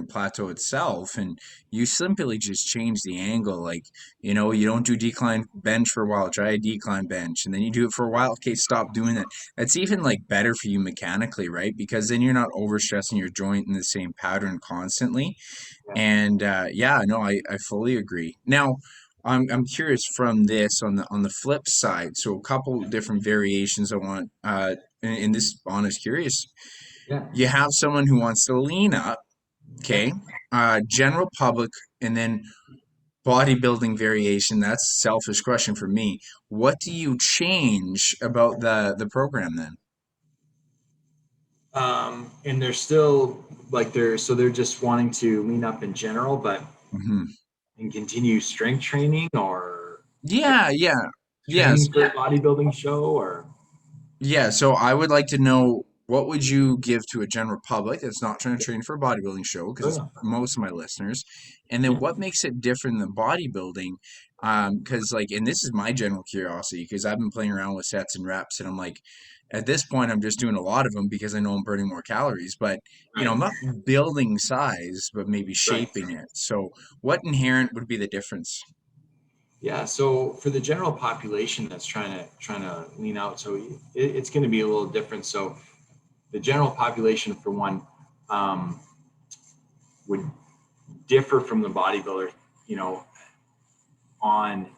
plateau itself, and you simply just change the angle. Like, you don't do decline bench for a while, try a decline bench, and then you do it for a while. Okay, stop doing that. That's even like better for you mechanically, right? Because then you're not overstressing your joint in the same pattern constantly. Yeah. And yeah, no, I fully agree. Now, I'm curious from this on the flip side. So a couple different variations I want in this honest curious. Yeah. You have someone who wants to lean up, Okay. okay? General public, and then bodybuilding variation. That's selfish question for me. What do you change about the program then? And they're still like they're just wanting to lean up in general, but Hmm. and continue strength training or Yeah, yeah. Yes. training for a bodybuilding show or Yeah, so I would like to know what would you give to a general public that's not trying to train for a bodybuilding show? Because it's Oh, most of my listeners. And then yeah. what makes it different than bodybuilding? Because like, and this is my general curiosity, because I've been playing around with sets and reps, and I'm like, at this point, I'm just doing a lot of them because I know I'm burning more calories. But Right. I'm not building size, but maybe Right. shaping it. So, what inherent would be the difference? Yeah. So for the general population that's trying to lean out, so it's going to be a little different. So the general population, for one, um, would differ from the bodybuilder, you know, on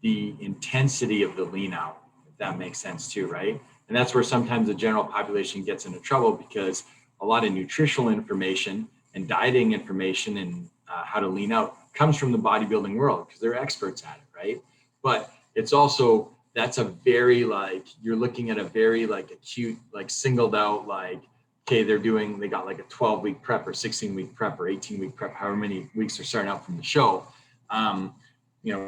the intensity of the lean out, if that makes sense too, right? And that's where sometimes the general population gets into trouble, because a lot of nutritional information and dieting information and how to lean out comes from the bodybuilding world, because they're experts at it, right? But it's also, that's a very, like, you're looking at a very like acute, like singled out, like, okay, they got like a 12-week prep or 16-week prep or 18-week prep, however many weeks they're starting out from the show. Um,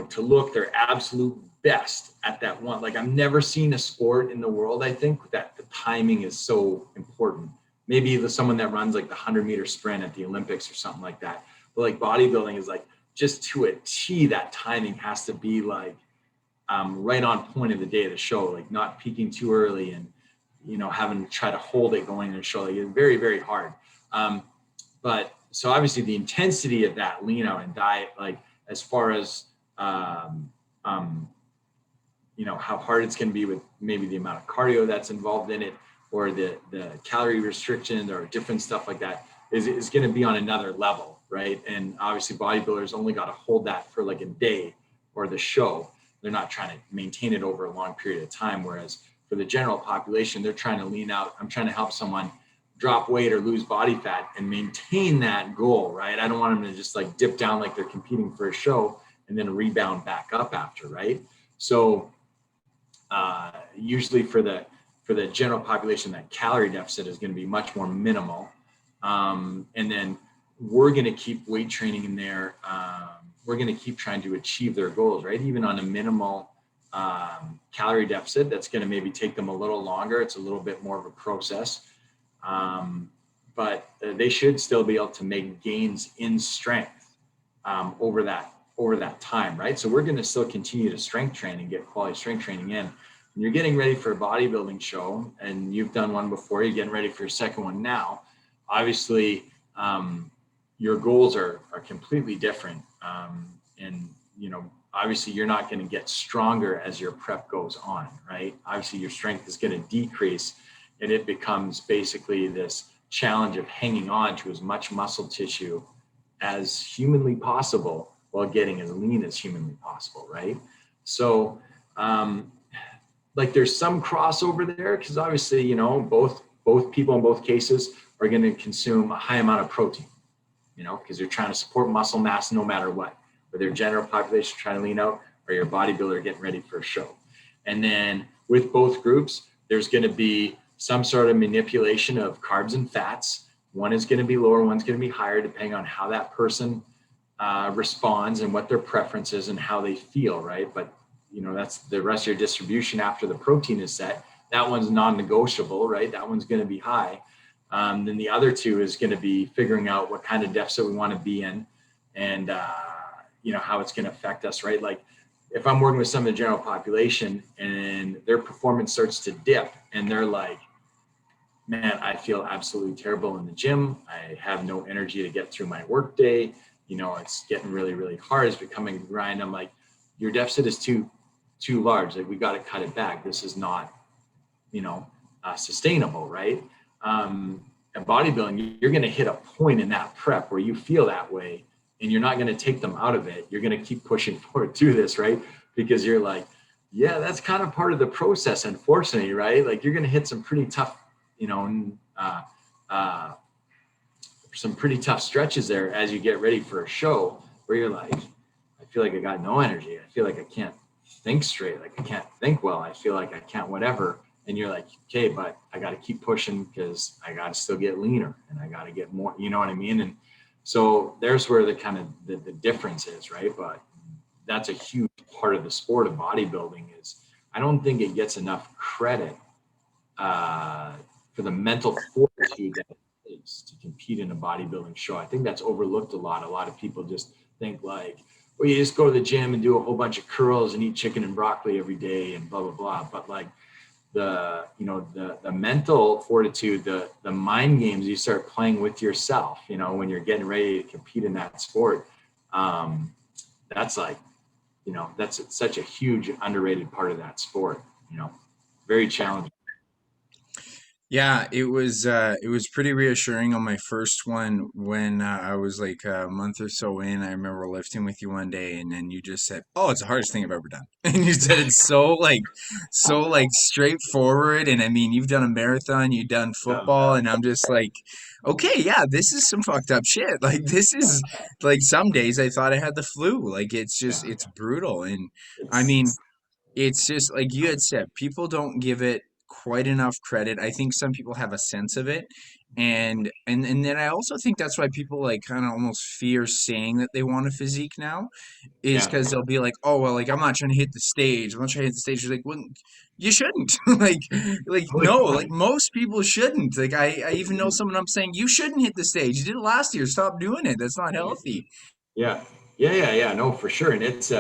to look their absolute best at that one. Like, I've never seen a sport in the world, I think, that the timing is so important. Maybe someone that runs like the 100-meter sprint at the Olympics or something like that. But like bodybuilding is like, just to a T, that timing has to be like right on point of the day of the show, like not peaking too early and, having to try to hold it going in the show. Like, it's very, very hard. But so obviously the intensity of that lean out and diet, like as far as, um, um, how hard it's going to be with maybe the amount of cardio that's involved in it, or the calorie restriction or different stuff like that is going to be on another level, right? And obviously bodybuilders only got to hold that for like a day or the show. They're not trying to maintain it over a long period of time. Whereas for the general population, they're trying to lean out. I'm trying to help someone drop weight or lose body fat and maintain that goal, right? I don't want them to just like dip down like they're competing for a show and then rebound back up after, right? So usually for the general population, that calorie deficit is going to be much more minimal. And then we're going to keep weight training in there. We're going to keep trying to achieve their goals, right? Even on a minimal calorie deficit, that's going to maybe take them a little longer. It's a little bit more of a process. But they should still be able to make gains in strength over that time, right? So we're going to still continue to strength train and get quality strength training in. When you're getting ready for a bodybuilding show, and you've done one before, you're getting ready for your second one now, obviously your goals are completely different. And, obviously you're not going to get stronger as your prep goes on, right? Obviously your strength is going to decrease, and it becomes basically this challenge of hanging on to as much muscle tissue as humanly possible while getting as lean as humanly possible, right? So, like, there's some crossover there, because obviously, both people in both cases are going to consume a high amount of protein, because you're trying to support muscle mass no matter what, whether your general population trying to lean out or your bodybuilder getting ready for a show. And then with both groups, there's going to be some sort of manipulation of carbs and fats. One is going to be lower, one's going to be higher, depending on how that person responds and what their preference is and how they feel, right? But that's the rest of your distribution after the protein is set. That one's non-negotiable, right? That one's going to be high. Then the other two is going to be figuring out what kind of deficit we want to be in, and how it's going to affect us, right? Like, if I'm working with some of the general population and their performance starts to dip and they're like, man, I feel absolutely terrible in the gym. I have no energy to get through my work day. It's getting really, really hard. It's becoming a grind. I'm like, your deficit is too large. Like, we got to cut it back. This is not, sustainable, right? And bodybuilding, you're going to hit a point in that prep where you feel that way, and you're not going to take them out of it. You're going to keep pushing forward through this, right? Because you're like, yeah, that's kind of part of the process, unfortunately, right? Like, you're going to hit some pretty tough, some pretty tough stretches there as you get ready for a show, where you're like, I feel like I got no energy. I feel like I can't think straight. Like, I can't think well. I feel like I can't whatever. And you're like, okay, but I got to keep pushing, because I got to still get leaner and I got to get more, you know what I mean? And so there's where the kind of the difference is, right? But that's a huge part of the sport of bodybuilding. Is I don't think it gets enough credit for the mental fortitude that it takes to compete in a bodybuilding show. I think that's overlooked a lot. A lot of people just think like, well, you just go to the gym and do a whole bunch of curls and eat chicken and broccoli every day and blah, blah, blah. But like the mental fortitude, the mind games you start playing with yourself, when you're getting ready to compete in that sport, that's like, that's such a huge underrated part of that sport, very challenging. Yeah, it was pretty reassuring on my first one when I was like a month or so in. I remember lifting with you one day, and then you just said, "Oh, it's the hardest thing I've ever done," and you said it's so like straightforward. And I mean, you've done a marathon, you've done football, and I'm just like, okay, yeah, this is some fucked up shit. Like this is like some days I thought I had the flu. Like it's just Yeah. it's brutal, and I mean. It's It's just like you had said, people don't give it quite enough credit. I think some people have a sense of it. And then I also think that's why people like kind of almost fear saying that they want a physique now is yeah, because they'll be like, oh well, like I'm not trying to hit the stage. I'm not trying to hit the stage. You're like, well, you shouldn't. like totally no, like fine. most people shouldn't. Like I even know someone I'm saying you shouldn't hit the stage. You did it last year. Stop doing it. That's not healthy. Yeah, yeah. No, for sure. And it's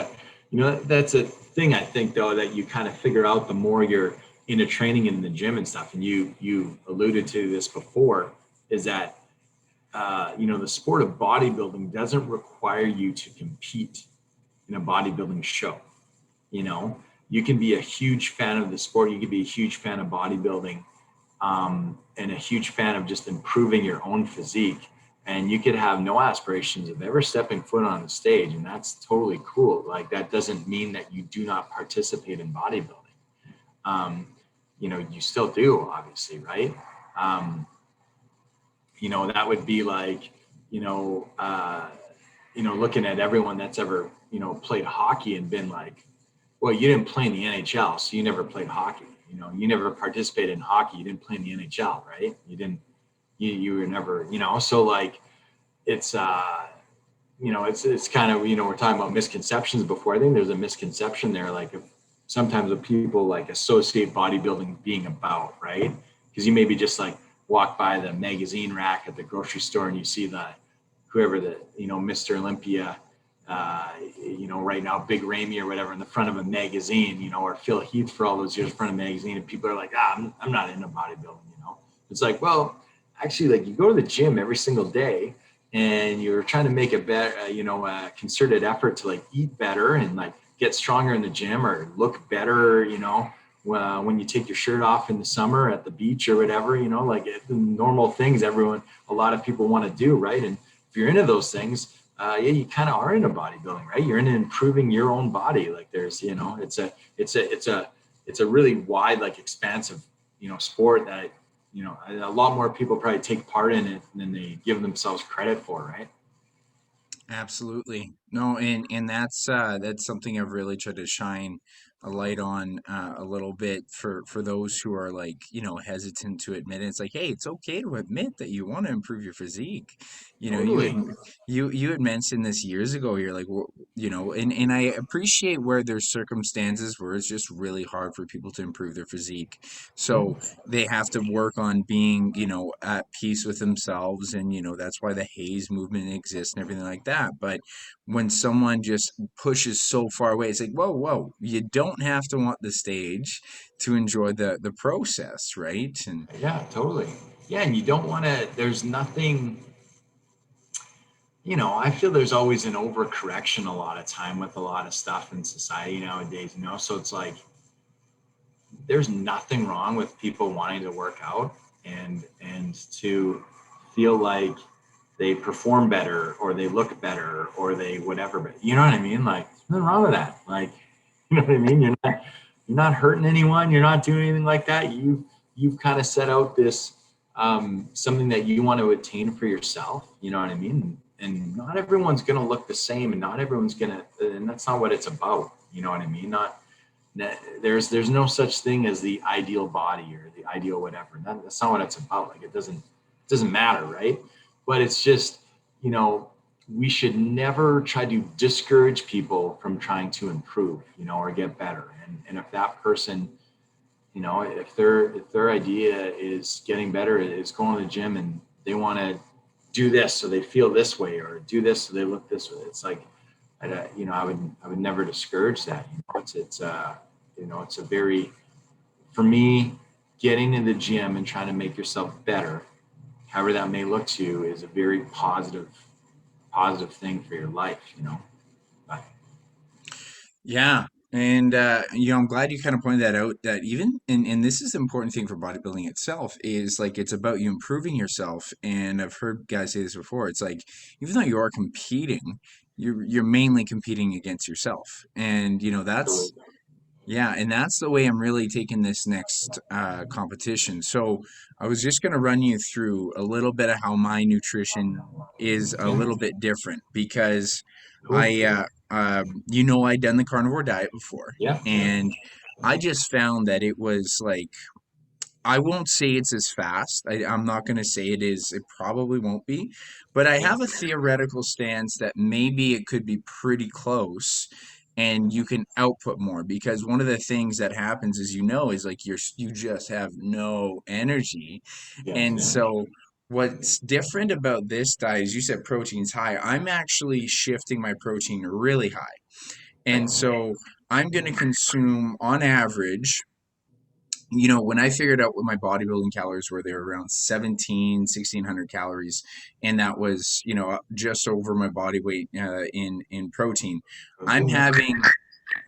that's a thing I think though that you kind of figure out the more you're into training in the gym and stuff. And you alluded to this before, is that the sport of bodybuilding doesn't require you to compete in a bodybuilding show. You know, you can be a huge fan of the sport. You can be a huge fan of bodybuilding, and a huge fan of just improving your own physique. And you could have no aspirations of ever stepping foot on the stage, and that's totally cool. Like that doesn't mean that you do not participate in bodybuilding. Um, you still do, obviously, right? Um, that would be like, looking at everyone that's ever, played hockey and been like, well, you didn't play in the NHL, so you never played hockey. You never participated in hockey. You didn't play in the NHL, right? You didn't, you were never, so like it's, it's kind of, we're talking about misconceptions before. I think there's a misconception there. Like sometimes when people like associate bodybuilding being about, right? Because you maybe just like walk by the magazine rack at the grocery store and you see whoever Mr. Olympia, right now, Big Ramy or whatever in the front of a magazine, or Phil Heath for all those years in front of a magazine, and people are like, I'm not into bodybuilding, It's like, well, actually, like you go to the gym every single day and you're trying to make a better, a concerted effort to like eat better and like get stronger in the gym or look better, when you take your shirt off in the summer at the beach or whatever, like the normal things a lot of people want to do, right? And if you're into those things, you kind of are into bodybuilding, right? You're into improving your own body. Like there's, it's a really wide, like expansive, sport that, a lot more people probably take part in it than they give themselves credit for, right? Absolutely. No, and that's something I've really tried to shine a light on a little bit for those who are like, hesitant to admit it. It's like, hey, it's okay to admit that you want to improve your physique. Totally. You had mentioned this years ago. You're like, and I appreciate where there's circumstances where it's just really hard for people to improve their physique. Yeah. So they have to work on being, at peace with themselves. And, that's why the haze movement exists and everything like that. But when someone just pushes so far away, it's like, whoa, you don't have to want the stage to enjoy the process, right? And Yeah, totally. Yeah. And you don't want to, there's nothing, I feel there's always an overcorrection a lot of time with a lot of stuff in society nowadays, so it's like, there's nothing wrong with people wanting to work out and to feel like they perform better or they look better or they whatever, but you know what I mean? Like there's nothing wrong with that. Like, you know what I mean? You're not hurting anyone. You're not doing anything like that. You've kind of set out this, something that you want to attain for yourself. You know what I mean? And not everyone's going to look the same and not everyone's going to, and that's not what it's about. You know what I mean? There's no such thing as the ideal body or the ideal whatever. That's not what it's about. Like it doesn't matter, right? But it's just, we should never try to discourage people from trying to improve, or get better. And if that person if their idea is getting better, is going to the gym and they want to do this so they feel this way, or do this so they look this way. It's like, I would never discourage that. It's a very, for me, getting in the gym and trying to make yourself better, however that may look to you, is a very positive thing for your life. But, Yeah. And, I'm glad you kind of pointed that out, that even, and this is the important thing for bodybuilding itself, is like, it's about you improving yourself. And I've heard guys say this before. It's like, even though you are competing, you're mainly competing against yourself. And, that's, absolutely. yeah, and that's the way I'm really taking this next competition. So I was just going to run you through a little bit of how my nutrition is a Yeah, little bit different, because cool. I'd done the carnivore diet before, Yeah, yeah, and I just found that it was like, I won't say it's as fast. I'm not going to say it is. It probably won't be. But I yeah, have a theoretical stance that maybe it could be pretty close and you can output more, because one of the things that happens is, is like you just have no energy. yes, And yeah. so what's different about this diet is, you said protein's high. I'm actually shifting my protein really high. And Right, so I'm going to consume on average, when I figured out what my bodybuilding calories were, they were around 1,600 calories. And that was, just over my body weight in protein. I'm protein, yeah.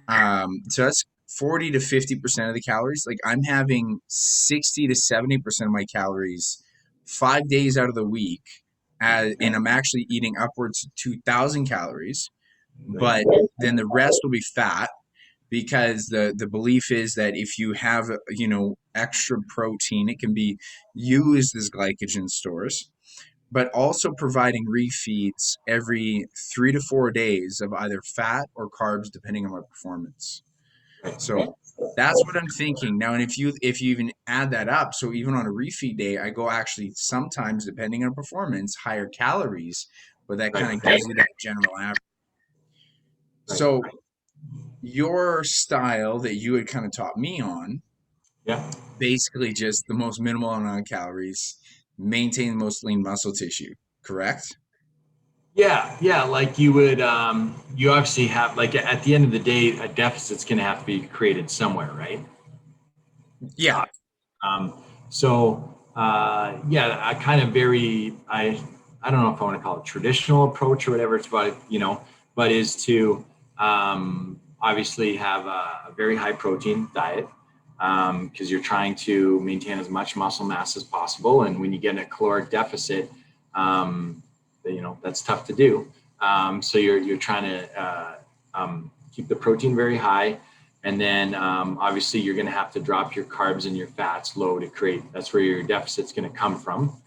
having, so that's 40 to 50% of the calories. Like, I'm having 60 to 70% of my calories 5 days out of the week. And I'm actually eating upwards of 2,000 calories, Right, but then the rest will be fat, because the belief is that if you have extra protein, it can be used as glycogen stores, but also providing refeeds every 3 to 4 days of either fat or carbs, depending on my performance. right. So that's what I'm thinking now. And if you even add that up, so even on a refeed day, I go actually sometimes, depending on performance, higher calories, but that Right, kind of gives you that general average. right. So your style that you had kind of taught me on, Yeah. basically just the most minimal amount of calories, maintain the most lean muscle tissue, correct? Yeah, yeah. Like you would, you obviously have, like, at the end of the day, a deficit's going to have to be created somewhere, right? Yeah. Um, yeah, I kind of I don't know if I want to call it traditional approach or whatever. It's about, but is to obviously have a very high protein diet, because you're trying to maintain as much muscle mass as possible. And when you get in a caloric deficit, um, that's tough to do. So you're trying to keep the protein very high, and then obviously you're going to have to drop your carbs and your fats low to create. That's where your deficit's going to come from,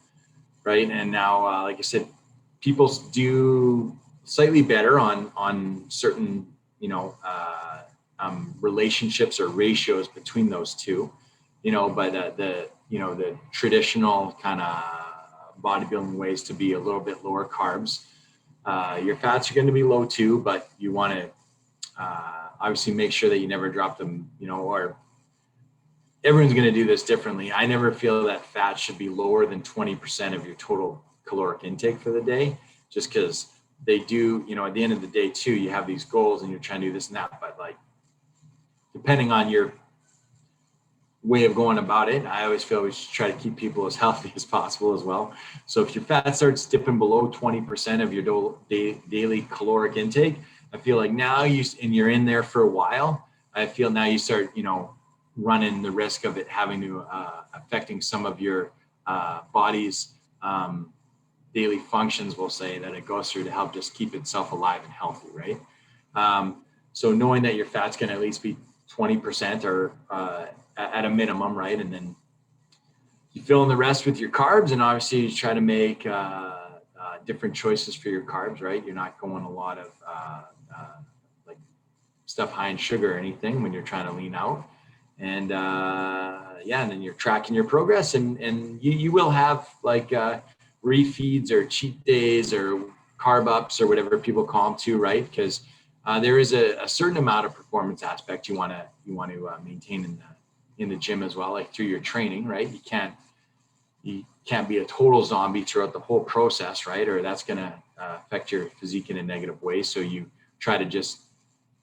right? And now, like I said, people do slightly better on certain, relationships or ratios between those two, but the traditional kind of bodybuilding ways to be a little bit lower carbs. Your fats are going to be low too, but you want to obviously make sure that you never drop them, or everyone's going to do this differently. I never feel that fat should be lower than 20% of your total caloric intake for the day, just because they do, at the end of the day too, you have these goals and you're trying to do this and that, but like, depending on your way of going about it, I always feel we should try to keep people as healthy as possible as well. So if your fat starts dipping below 20% of your daily caloric intake, I feel like now you're in there for a while. I feel now you start, running the risk of it having to affecting some of your body's daily functions. We'll say that it goes through to help just keep itself alive and healthy, right? So knowing that your fat's going to at least be 20% or at a minimum, right? And then you fill in the rest with your carbs, and obviously you try to make different choices for your carbs, right? You're not going a lot of like stuff high in sugar or anything when you're trying to lean out. And and then you're tracking your progress, and you will have like refeeds or cheat days or carb ups or whatever people call them too, right? Because there is a certain amount of performance aspect you want to maintain in the gym as well, like through your training, right? You can't be a total zombie throughout the whole process, right? Or that's going to affect your physique in a negative way. So you try to just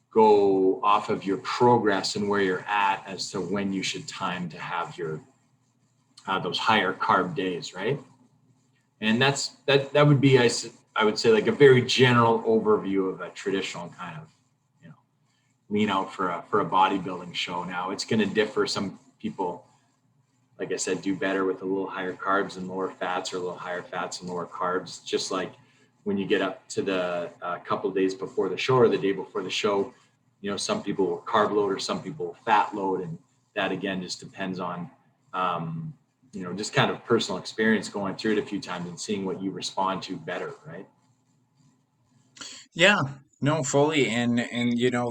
go off of your progress and where you're at as to when you should time to have your those higher carb days, right? And that would be I would say like a very general overview of a traditional kind of you know lean out for a bodybuilding show. Now it's going to differ. Some people, like I said, do better with a little higher carbs and lower fats, or a little higher fats and lower carbs. Just like when you get up to the couple of days before the show or the day before the show, some people will carb load or some people will fat load, and that again just depends on just kind of personal experience going through it a few times and seeing what you respond to better, right? Yeah, no, fully. And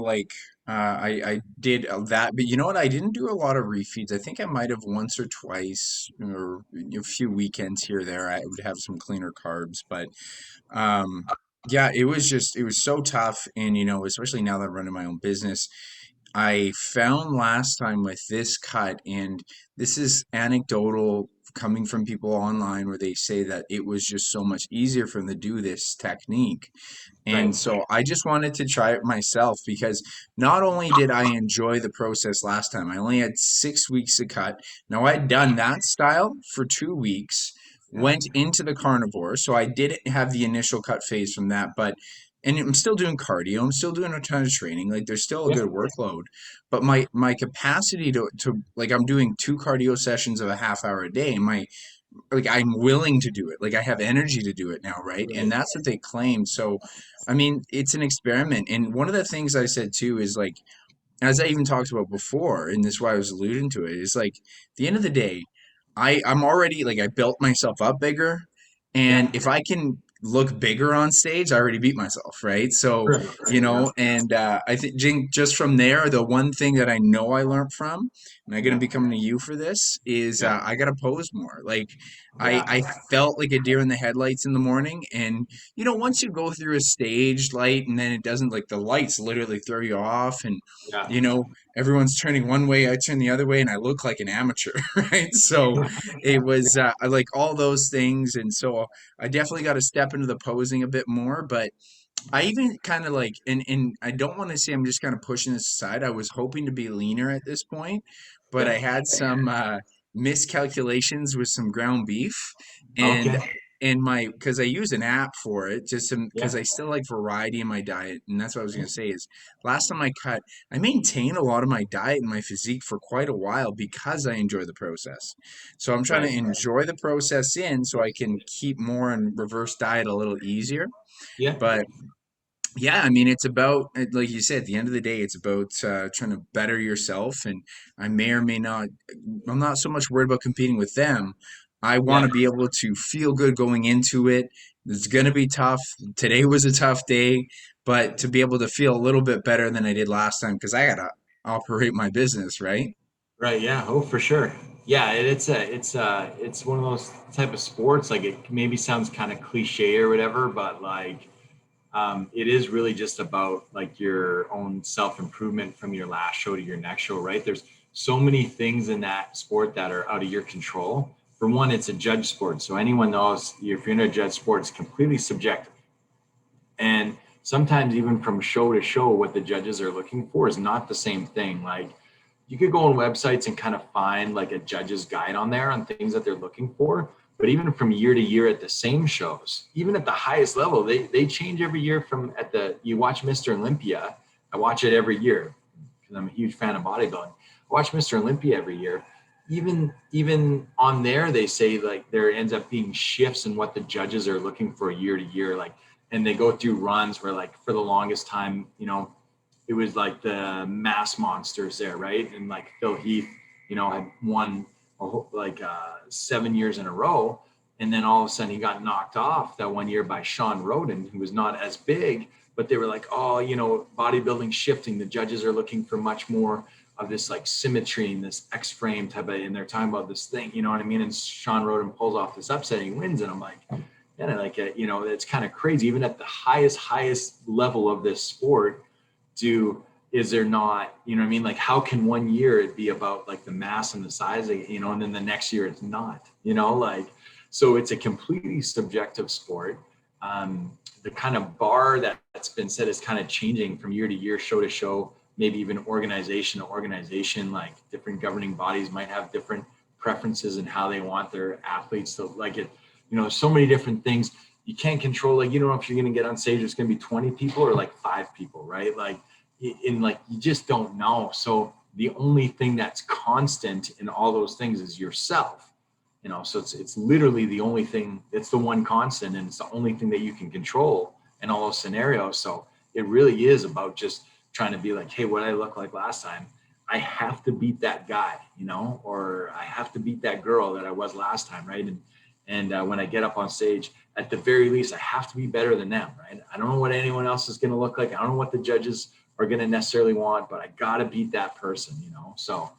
like I did that, but you know what? I didn't do a lot of refeeds. I think I might have once or twice, or a few weekends here or there. I would have some cleaner carbs, but um, yeah, it was so tough. And especially now that I'm running my own business, I found last time with this cut, and this is anecdotal coming from people online where they say that it was just so much easier for them to do this technique. And Right. so I just wanted to try it myself, because not only did I enjoy the process last time, I only had 6 weeks to cut. Now I'd done that style for 2 weeks, Yeah. went into the carnivore. So I didn't have the initial cut phase from that, and I'm still doing cardio. I'm still doing a ton of training. Like there's still a Yeah. good workload, but my capacity to like, I'm doing 2 cardio sessions of a half hour a day. Like I'm willing to do it. Like I have energy to do it now, right? And Right. that's what they claim. So, I mean, it's an experiment. And one of the things I said too is like, as I even talked about before, and this is why I was alluding to it, is like at the end of the day, I'm already like, I built myself up bigger, and Yeah. if I can look bigger on stage, I already beat myself, right? So, Right. Right. Yeah. and I think just from there, the one thing that I know I learned from, and I'm gonna Yeah. be coming to you for this, is Yeah. I gotta pose more. Like Yeah. I felt like a deer in the headlights in the morning, and once you go through a stage light, and then it doesn't, like the lights literally throw you off, and Yeah. you know, everyone's turning one way, I turn the other way, and I look like an amateur, right? So it was I like all those things, and so I definitely got to step into the posing a bit more. But I even kind of like, and I don't want to say I'm just kind of pushing this aside. I was hoping to be leaner at this point, but I Yeah. had some miscalculations with some ground beef, and Okay. my, because I use an app for it, just Yeah. because I still like variety in my diet, and that's what I was gonna say is last time I cut, I maintained a lot of my diet and my physique for quite a while because I enjoy the process. So I'm trying to Right. enjoy the process so I can keep more and reverse diet a little easier. Yeah. But yeah, I mean, it's about, like you said, at the end of the day, it's about trying to better yourself. And I may or may not, I'm not so much worried about competing with them. I want Yeah. to be able to feel good going into it. It's going to be tough. Today was a tough day, but to be able to feel a little bit better than I did last time, because I got to operate my business, right? Right. Yeah. Oh, for sure. Yeah. It's one of those type of sports. Like it maybe sounds kind of cliche or whatever, but like it is really just about like your own self improvement from your last show to your next show, right? There's so many things in that sport that are out of your control. For one, it's a judge sport, so anyone knows if you're in a judge sport, it's completely subjective. And sometimes even from show to show, what the judges are looking for is not the same thing. Like you could go on websites and kind of find like a judge's guide on there on things that they're looking for. But even from year to year at the same shows, even at the highest level, they change every year. From at the you watch Mr. Olympia, I watch it every year because I'm a huge fan of bodybuilding. I watch Mr. Olympia every year. Even on there, they say like there ends up being shifts in what the judges are looking for year to year. Like, and they go through runs where like for the longest time, it was like the mass monsters there, right? And like Phil Heath, had won like 7 years in a row. And then all of a sudden he got knocked off that one year by Sean Roden, who was not as big, but they were like, oh, bodybuilding shifting. The judges are looking for much more of this like symmetry and this X frame type of, and they're talking about this thing, you know what I mean? And Sean Roden pulls off this upset and he wins. And I'm like, and I like it, it's kind of crazy, even at the highest level of this sport, do is there not, you know what I mean? Like, how can one year it be about like the mass and the size, you know, and then the next year it's not, you know, like, so it's a completely subjective sport. The kind of bar that's been set is kind of changing from year to year, show to show, maybe even organization to organization. Like different governing bodies might have different preferences and how they want their athletes to like it. You know, so many different things you can't control. Like, you don't know if you're going to get on stage, it's going to be 20 people or like 5 people, right? Like, in like, you just don't know. So the only thing that's constant in all those things is yourself, you know. So it's literally the only thing, it's the one constant, and it's the only thing that you can control in all those scenarios. So it really is about just trying to be like, hey, what did I look like last time? I have to beat that guy, you know, or I have to beat that girl that I was last time, right? And when I get up on stage, at the very least, I have to be better than them, right? I don't know what anyone else is going to look like. I don't know what the judges are going to necessarily want, but I got to beat that person, you know? So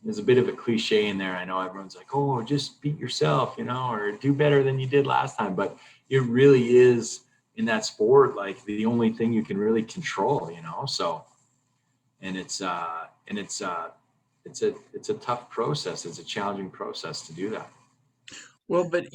there's a bit of a cliche in there. I know everyone's like, oh, just beat yourself, you know, or do better than you did last time. But it really is, in that sport, like the only thing you can really control, you know? So, and it's a tough process. It's a challenging process to do that. Well, but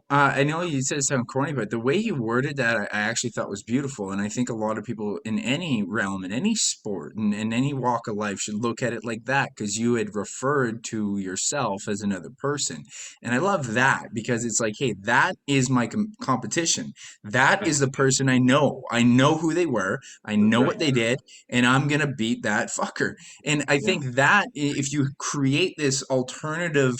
I know you said it sound corny, but the way you worded that, I actually thought was beautiful. And I think a lot of people in any realm, in any sport, in any walk of life should look at it like that, because you had referred to yourself as another person. And I love that because it's like, hey, that is my competition. That is the person I know. I know who they were. I know Right. what they did, and I'm going to beat that fucker. And I Yeah. think that if you create this alternative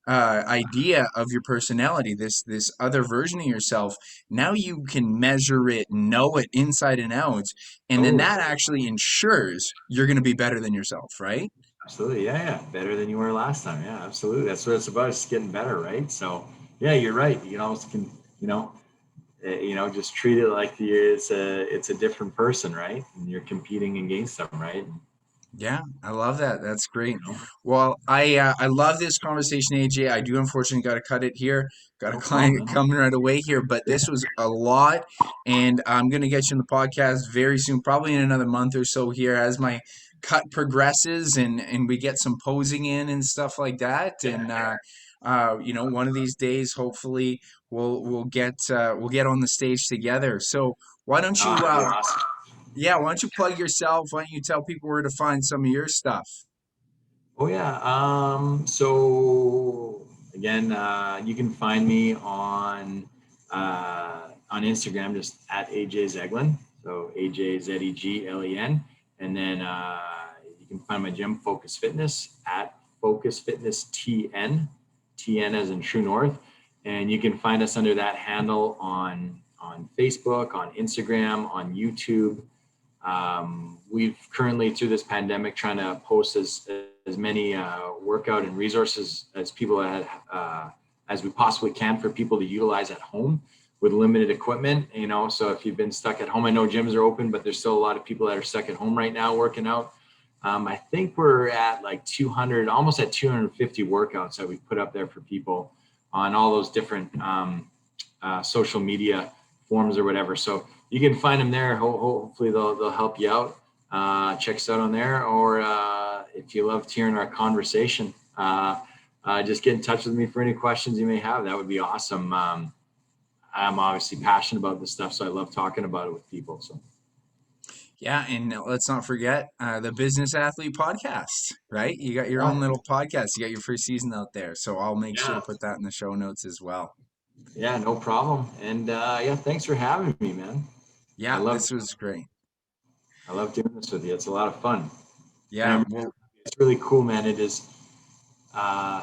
idea of your personality, this other version of yourself, now you can measure it, know it inside and out, and then Totally. that actually ensures you're going to be better than yourself, right? Absolutely. Yeah. Yeah. Better than you were last time. Yeah. Absolutely. That's what it's about. It's getting better. Right. So, yeah, you're right. You know, just treat it like it's a different person. Right. And you're competing against them. Right. Yeah, I love that. That's great. You know, Well, I love this conversation, AJ. I do unfortunately got to cut it here. Got a no problem, client man. coming right away here, but Yeah. this was a lot, and I'm gonna get you on the podcast very soon, probably in another month or so here, as my cut progresses and we get some posing in and stuff like that. And one of these days, hopefully, we'll get on the stage together. So why don't Oh, you that'd be awesome. yeah, why don't you plug yourself? Why don't you tell people where to find some of your stuff? Oh yeah. So again, you can find me on Instagram, just at AJ Zeglen. So AJZEGLEN, and then you can find my gym, Focus Fitness, at Focus Fitness TN as in True North, and you can find us under that handle on Facebook, on Instagram, on YouTube. We've currently, through this pandemic, trying to post as many workout and resources as we possibly can for people to utilize at home with limited equipment. You know, so if you've been stuck at home, I know gyms are open, but there's still a lot of people that are stuck at home right now working out. I think we're at like 200, almost at 250 workouts that we put up there for people on all those different social media forms or whatever. So you can find them there. Hopefully they'll help you out. Check us out on there, or if you loved hearing our conversation, just get in touch with me for any questions you may have. That would be awesome. I'm obviously passionate about this stuff, so I love talking about it with people. So Yeah, and let's not forget the Business Athlete podcast, right? You got your own yeah, little podcast. You got your first season out there. So I'll make sure yeah, to put that in the show notes as well. yeah, no problem. And yeah, thanks for having me, man. I Yeah, love this was great. I love doing this with you. It's a lot of fun, and Yeah, well, it's really cool, man. It is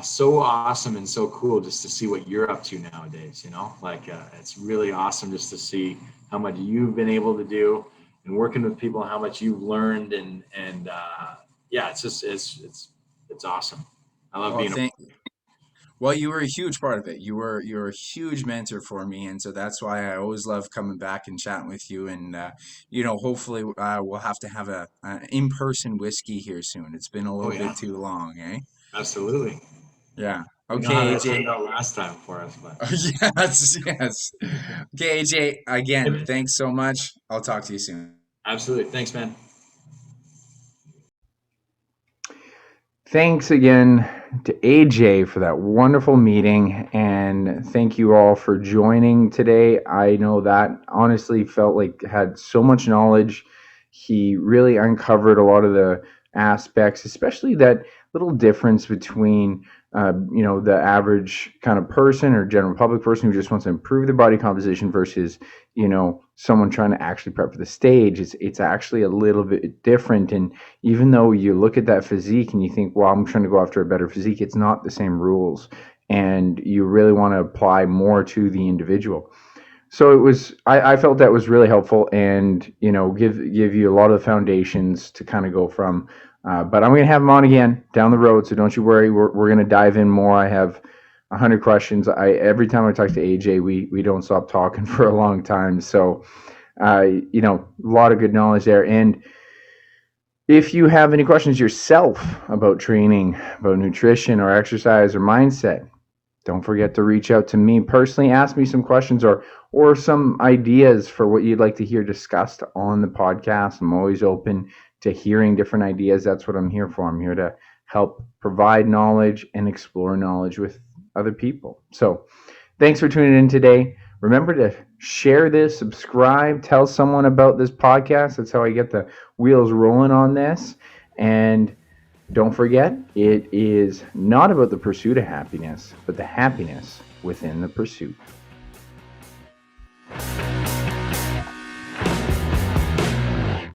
so awesome and so cool just to see what you're up to nowadays. You know, like it's really awesome just to see how much you've been able to do and working with people, how much you've learned, and yeah, it's just it's awesome. I love well, being a thank. Well, you were a huge part of it. You were a huge mentor for me, and so that's why I always love coming back and chatting with you. And hopefully, we'll have to have an in-person whiskey here soon. It's been a oh little yeah, bit too long, eh? absolutely. Yeah. We know how Okay, that AJ. turned out last time for us, but Yes, yes. Okay, AJ, again, thanks so much. I'll talk to you soon. absolutely. Thanks, man. Thanks again to AJ for that wonderful meeting, and thank you all for joining today. I know that honestly felt like had so much knowledge. He really uncovered a lot of the aspects, especially that little difference between the average kind of person or general public person who just wants to improve their body composition versus someone trying to actually prep for the stage. It's actually a little bit different. And even though you look at that physique and you think, well, I'm trying to go after a better physique, it's not the same rules, and you really want to apply more to the individual. So I felt that was really helpful, and give you a lot of the foundations to kind of go from. But I'm going to have him on again down the road, so don't you worry. We're going to dive in more. I have 100 questions. Every time I talk to AJ, we don't stop talking for a long time. So a lot of good knowledge there. And if you have any questions yourself about training, about nutrition or exercise or mindset, don't forget to reach out to me personally. Ask me some questions or some ideas for what you'd like to hear discussed on the podcast. I'm always open to hearing different ideas. That's what I'm here for. I'm here to help provide knowledge and explore knowledge with other people. So thanks for tuning in today. Remember to share this, subscribe, tell someone about this podcast. That's how I get the wheels rolling on this. And don't forget, it is not about the pursuit of happiness, but the happiness within the pursuit.